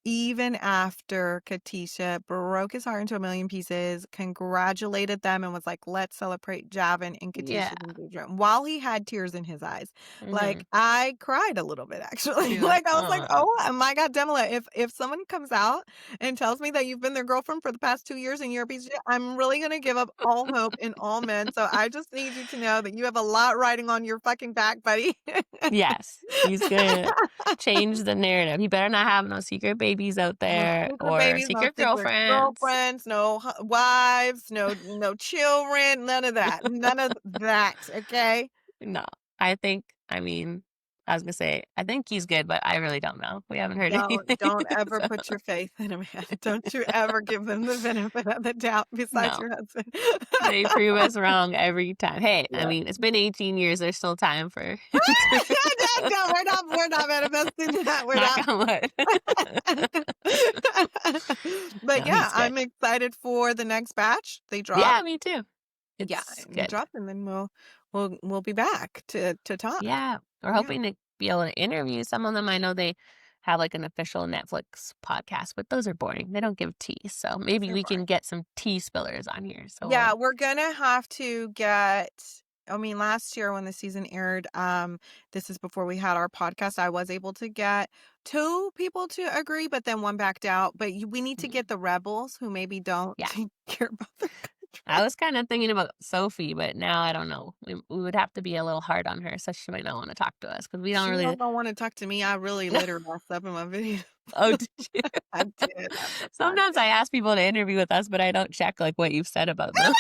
even after Katisha broke his heart into a million pieces, congratulated them and was like, let's celebrate Javin and yeah. Katisha's engagement while he had tears in his eyes. Mm-hmm. Like, I cried a little bit, actually. You're like, Like, I was like, oh my God, Demila, if someone comes out and tells me that you've been their girlfriend for the past 2 years and you're a piece of shit, I'm really going to give up all hope in all men. So I just need you to know that you have a lot riding on your fucking back, buddy. yes, he's gonna change the narrative. He better not have no secret babies out No there secret or babies, no secret secret girlfriends. girlfriends, no wives, no children, none of that. None of that, okay? No, I mean, I was gonna say, I think he's good, but I really don't know. We haven't heard anything. Don't ever So, put your faith in a man. Don't you ever give them the benefit of the doubt besides no, your husband. they prove us wrong every time. Hey, I Yeah. mean, it's been 18 years. There's still time for No, we're not manifesting that. We're not. knock on wood. But No, yeah, he's good. I'm excited for the next batch. They drop. Yeah, me too. Yeah, It's they good. drop, and then we'll be back to talk. Yeah, we're Yeah. hoping to be able to interview some of them. I know they have like an official Netflix podcast, but those are boring. They don't give tea. So maybe They're we can boring. get some tea spillers on here. So Yeah, we're gonna have to get. I mean, last year when the season aired, this is before we had our podcast. I was able to get 2 people to agree, but then one backed out. But we need to get the rebels who maybe don't Yeah. care about their I was kind of thinking about Sophie, but now I don't know. We would have to be a little hard on her, so she might not want to talk to us because we don't She really. don't want to talk to me. I really lit her mess up in my video. Oh, did you? I did. That's a Sometimes I ask people to interview with us, but I don't check like what you've said about them.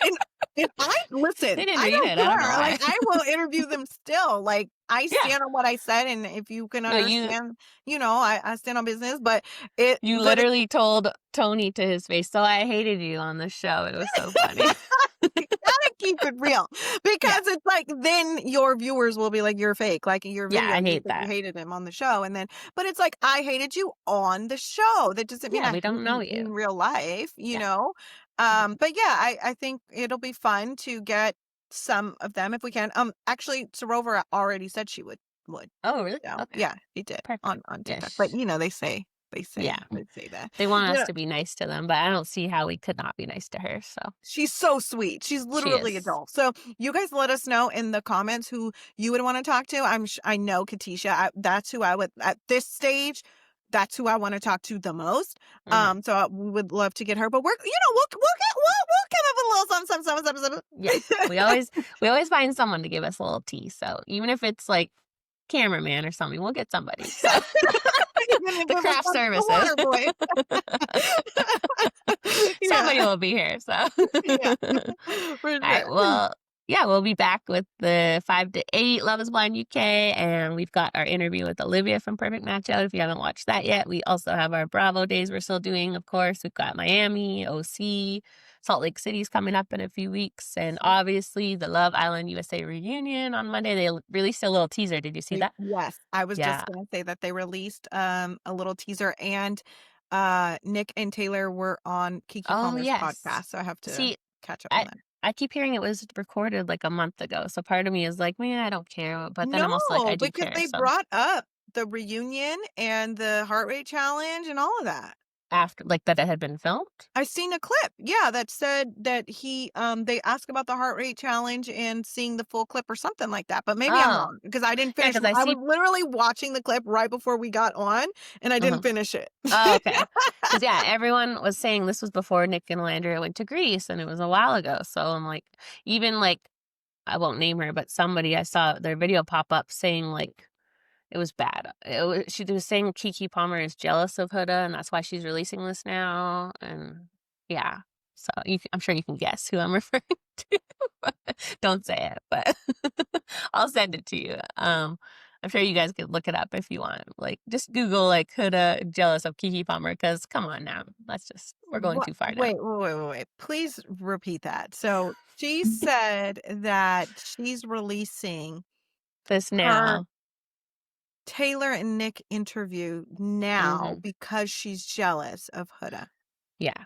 and, and I listen. They didn't I read don't it. care. I don't know why. Like I will interview them still. Like I Yeah. stand on what I said, and if you can No, understand, I stand on business. But you but literally told Tony to his face, "So I hated you on the show." It was so funny. you gotta keep it real because it's like then your viewers will be like you're fake, like your Yeah, video. I You hate said you that. hated him on the show, and then but it's like I hated you on the show. That doesn't mean Yeah, I we hate don't know you you. in real life, Yeah. know. Mhm. But yeah, I think it'll be fun to get some of them if we can. Actually, Srover already said she would. Oh, really? So Okay. yeah, he did Perfect. on TikTok. Yes. But they Yeah. say that. They want You us know, to be nice to them, but I don't see how we could not be nice to her. So she's so sweet. She's she literally a is. doll. So you guys let us know in the comments who you would want to talk to. I know Katisha. That's who I would at this stage. That's who I want to talk to the most. Mhm. So we would love to get her. But we'll come up with a little something. Yeah. We always find someone to give us a little tea. So even if it's like cameraman or something, we'll get somebody. So Even if the it was craft the services. water boy. Somebody Yeah. will be here. So Yeah. For all sure. right. Well, yeah, we'll be back with the 5 to 8 Love is Blind UK. And we've got our interview with Olivia from Perfect Match Out. If you haven't watched that yet, we also have our Bravo days we're still doing, of course. We've got Miami, OC, Salt Lake City's coming up in a few weeks. And obviously, the Love Island USA reunion on Monday. They released a little teaser. Did you see that? Yes, I was Yeah. just gonna say that they released a little teaser and Nick and Taylor were on Kiki Oh, Palmer's yes. podcast, so I have to See, catch up on I that. I keep hearing it was recorded like a month ago. So part of me is like, man, I don't care. But then No, I'm also like, I do because care. they So brought up the reunion and the heart rate challenge and all of that. after, like, that it had been filmed? I seen a clip, yeah, that said that they asked about the heart rate challenge and seeing the full clip or something like that. But maybe I'm Oh, wrong because I didn't yeah, finish. because I I was see. literally watching the clip right before we got on, and I didn't Uh-huh. finish it. Oh, okay. Because, yeah, everyone was saying this was before Nick and Landria went to Greece, and it was a while ago. So I'm like, even like, I won't name her, but somebody I saw their video pop up saying like, it was bad. She was saying Kiki Palmer is jealous of Huda, and that's why she's releasing this now. And yeah, so I'm sure you can guess who I'm referring to. Don't say it, but I'll send it to you. I'm sure you guys could look it up if you want. Like, just Google like Huda jealous of Kiki Palmer, because come on now, we're going What? too far now. Wait. Please repeat that. So she said that she's releasing This her now, Taylor and Nick interview now hmm because she's jealous of Huda. yeah.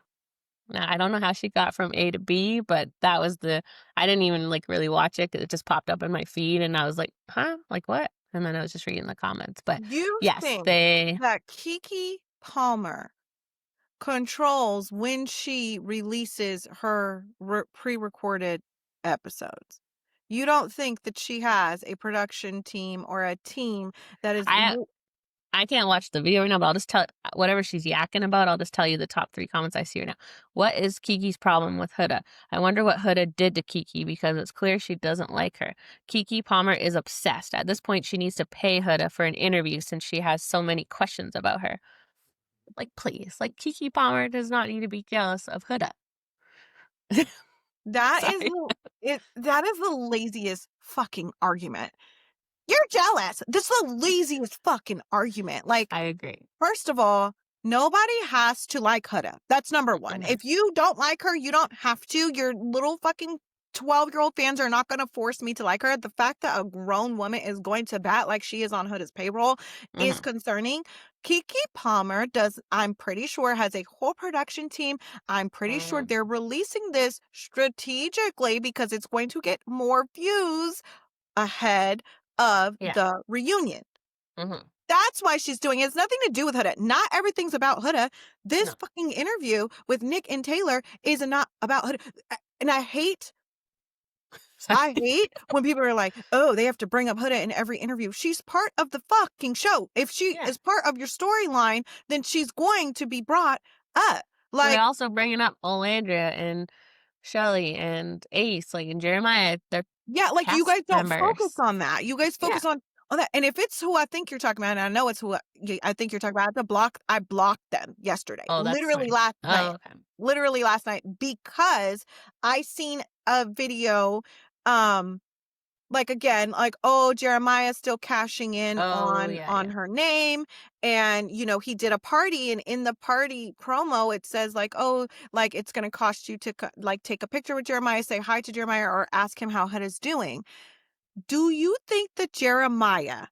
Now, I don't know how she got from A to B, but that was I didn't even like really watch it 'cause it just popped up in my feed and I was like, huh? Like what? And then I was just reading the comments. But You yes, think they, that Kiki Palmer controls when she releases her pre-recorded episodes? You don't think that she has a production team or a team that is I can't watch the video right now, but I'll just tell whatever she's yakking about, I'll just tell you the top 3 comments I see right now. What is Kiki's problem with Huda? I wonder what Huda did to Kiki because it's clear she doesn't like her. Kiki Palmer is obsessed. At this point, she needs to pay Huda for an interview since she has so many questions about her. Like, please. Like, Kiki Palmer does not need to be jealous of Huda. that is Sorry. that is the laziest fucking argument. You're jealous. This is the laziest fucking argument. Like, I agree. first of all, nobody has to like Huda. That's number one. Mhm. If you don't like her, you don't have to. Your little fucking 12-year-old fans are not going to force me to like her. The fact that a grown woman is going to bat like she is on Huda's payroll is Mhm. concerning. Kiki Palmer I'm pretty sure, has a whole production team. I'm pretty sure Mhm. they're releasing this strategically because it's going to get more views ahead of Yeah. the reunion. Mhm. That's why she's doing it. It's nothing to do with Huda. Not everything's about Huda. This No. fucking interview with Nick and Taylor is not about Huda. And I hate when people are like, oh, they have to bring up Huda in every interview. She's part of the fucking show. If she Yeah. is part of your storyline, then she's going to be brought up. They're Like, also bringing up Olandria and Shelly and Ace, like, and Jeremiah. They're yeah, like you cast guys don't focus members. on that. You guys Yeah. focus on that. And if it's who I think you're talking about, and I know it's who I think you're talking about, I blocked them yesterday. Oh, that's Literally fine. last night. Oh, okay. Literally last night, because I seen a video, like, again, like, oh, Jeremiah's still cashing in Oh, on yeah. her name. And, you know, he did a party, and in the party promo, it says like, oh, like, it's going to cost you to like take a picture with Jeremiah, say hi to Jeremiah, or ask him how Huda's doing. Do you think that Jeremiah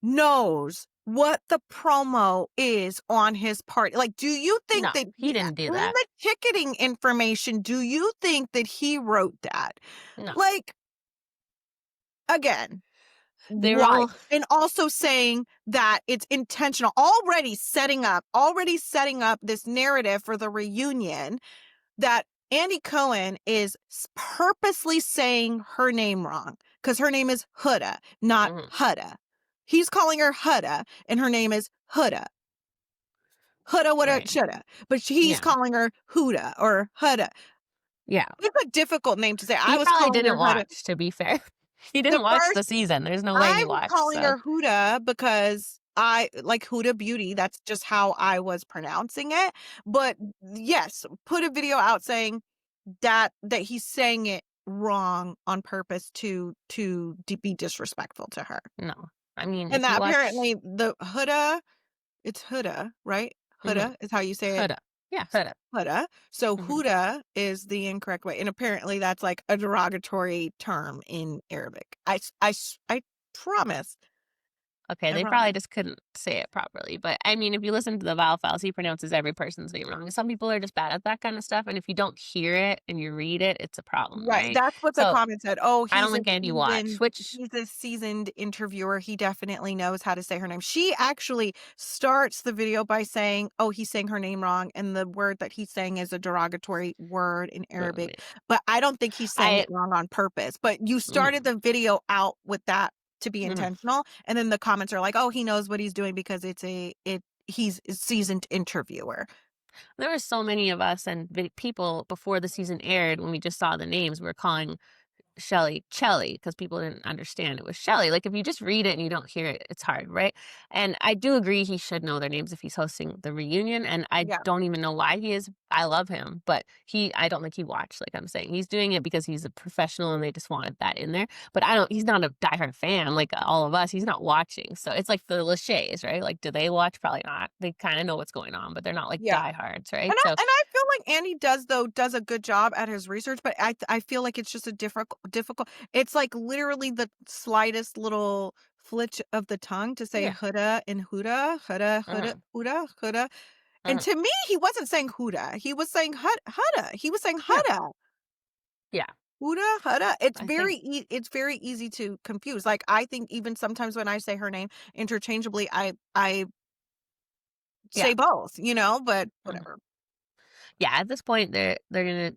knows what the promo is on his party? Like, do you think No, that he didn't do in that. the ticketing information, do you think that he wrote that? No. Like, again, They were why? all And also saying that it's intentional, already setting up this narrative for the reunion, that Andy Cohen is purposely saying her name wrong, because her name is Huda, not Mhm. Huda. He's calling her Huda, and her name is Huda. Huda, woulda, Right. shoulda. But he's Yeah. calling her Huda or Huda. Yeah. It's a difficult name to say. He I was probably calling her didn't Huda. watch, to be fair. He The didn't watch the first season. There's no way I he was watched, calling so her Huda because I like Huda Beauty. That's just how I was pronouncing it. But yes, put a video out saying that he's saying it wrong on purpose to be disrespectful to her. no. I mean, And if you that watch apparently the Huda, it's Huda, right? Mhm. Huda is how you say it. Huda. Yeah, Huda. Huda. So Mhm. Huda is the incorrect way. And apparently that's like a derogatory term in Arabic. I promise. Okay, I they promise. probably just couldn't say it properly. But I mean, if you listen to the vowel files, he pronounces every person's name wrong. Some people are just bad at that kind of stuff. And if you don't hear it and you read it, it's a problem, Right, right? that's what the So comment said. "Oh, I don't think Andy watched, which, he's a seasoned interviewer, he definitely knows how to say her name." She actually starts the video by saying, "Oh, he's saying her name wrong, and the word that he's saying is a derogatory word in Arabic." But I don't think he's saying I, it wrong on purpose. But you no. started the video out with that to be Mhm. intentional, and then the comments are like, "Oh, he knows what he's doing because he's a seasoned interviewer." There were so many of us and people before the season aired when we just saw the names, we were calling Shelly Chelly because people didn't understand it was Shelly. Like if you just read it and you don't hear it, it's hard, right? And I do agree he should know their names if he's hosting the reunion. And I Yeah. don't even know why he is. I love him, but I don't think he watched, like I'm saying. He's doing it because he's a professional and they just wanted that in there. But he's not a diehard fan like all of us. He's not watching. So it's like the Lachey's, right? Like, do they watch? Probably not. They kind of know what's going on, but they're not like Yeah. diehards, right? And So I feel like Andy does a good job at his research, but I feel like it's just a difficult. It's like literally the slightest little flitch of the tongue to say yeah. Huda and Huda, Huda, Huda, Mhm. Huda, Huda. And Mhm. to me, he wasn't saying Huda. He was saying Huda. He was saying Yeah. Huda. Yeah. Huda, Huda. It's I think, it's very easy to confuse. Like, I think even sometimes when I say her name interchangeably, I yeah. say both, but Mhm. whatever. Yeah, at this point, they're gonna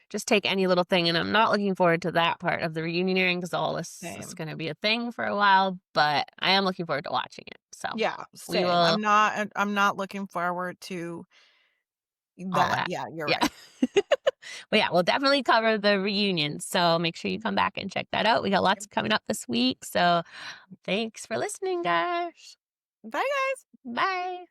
just take any little thing, and I'm not looking forward to that part of the reunioning because all this is Same. gonna be a thing for a while. But I am looking forward to watching it. So Yeah, we same. will I'm not looking forward to all that. that. Yeah, you're Yeah. right. But yeah, we'll definitely cover the reunion. So make sure you come back and check that out. We got lots coming up this week. So thanks for listening, guys. Bye, guys. Bye.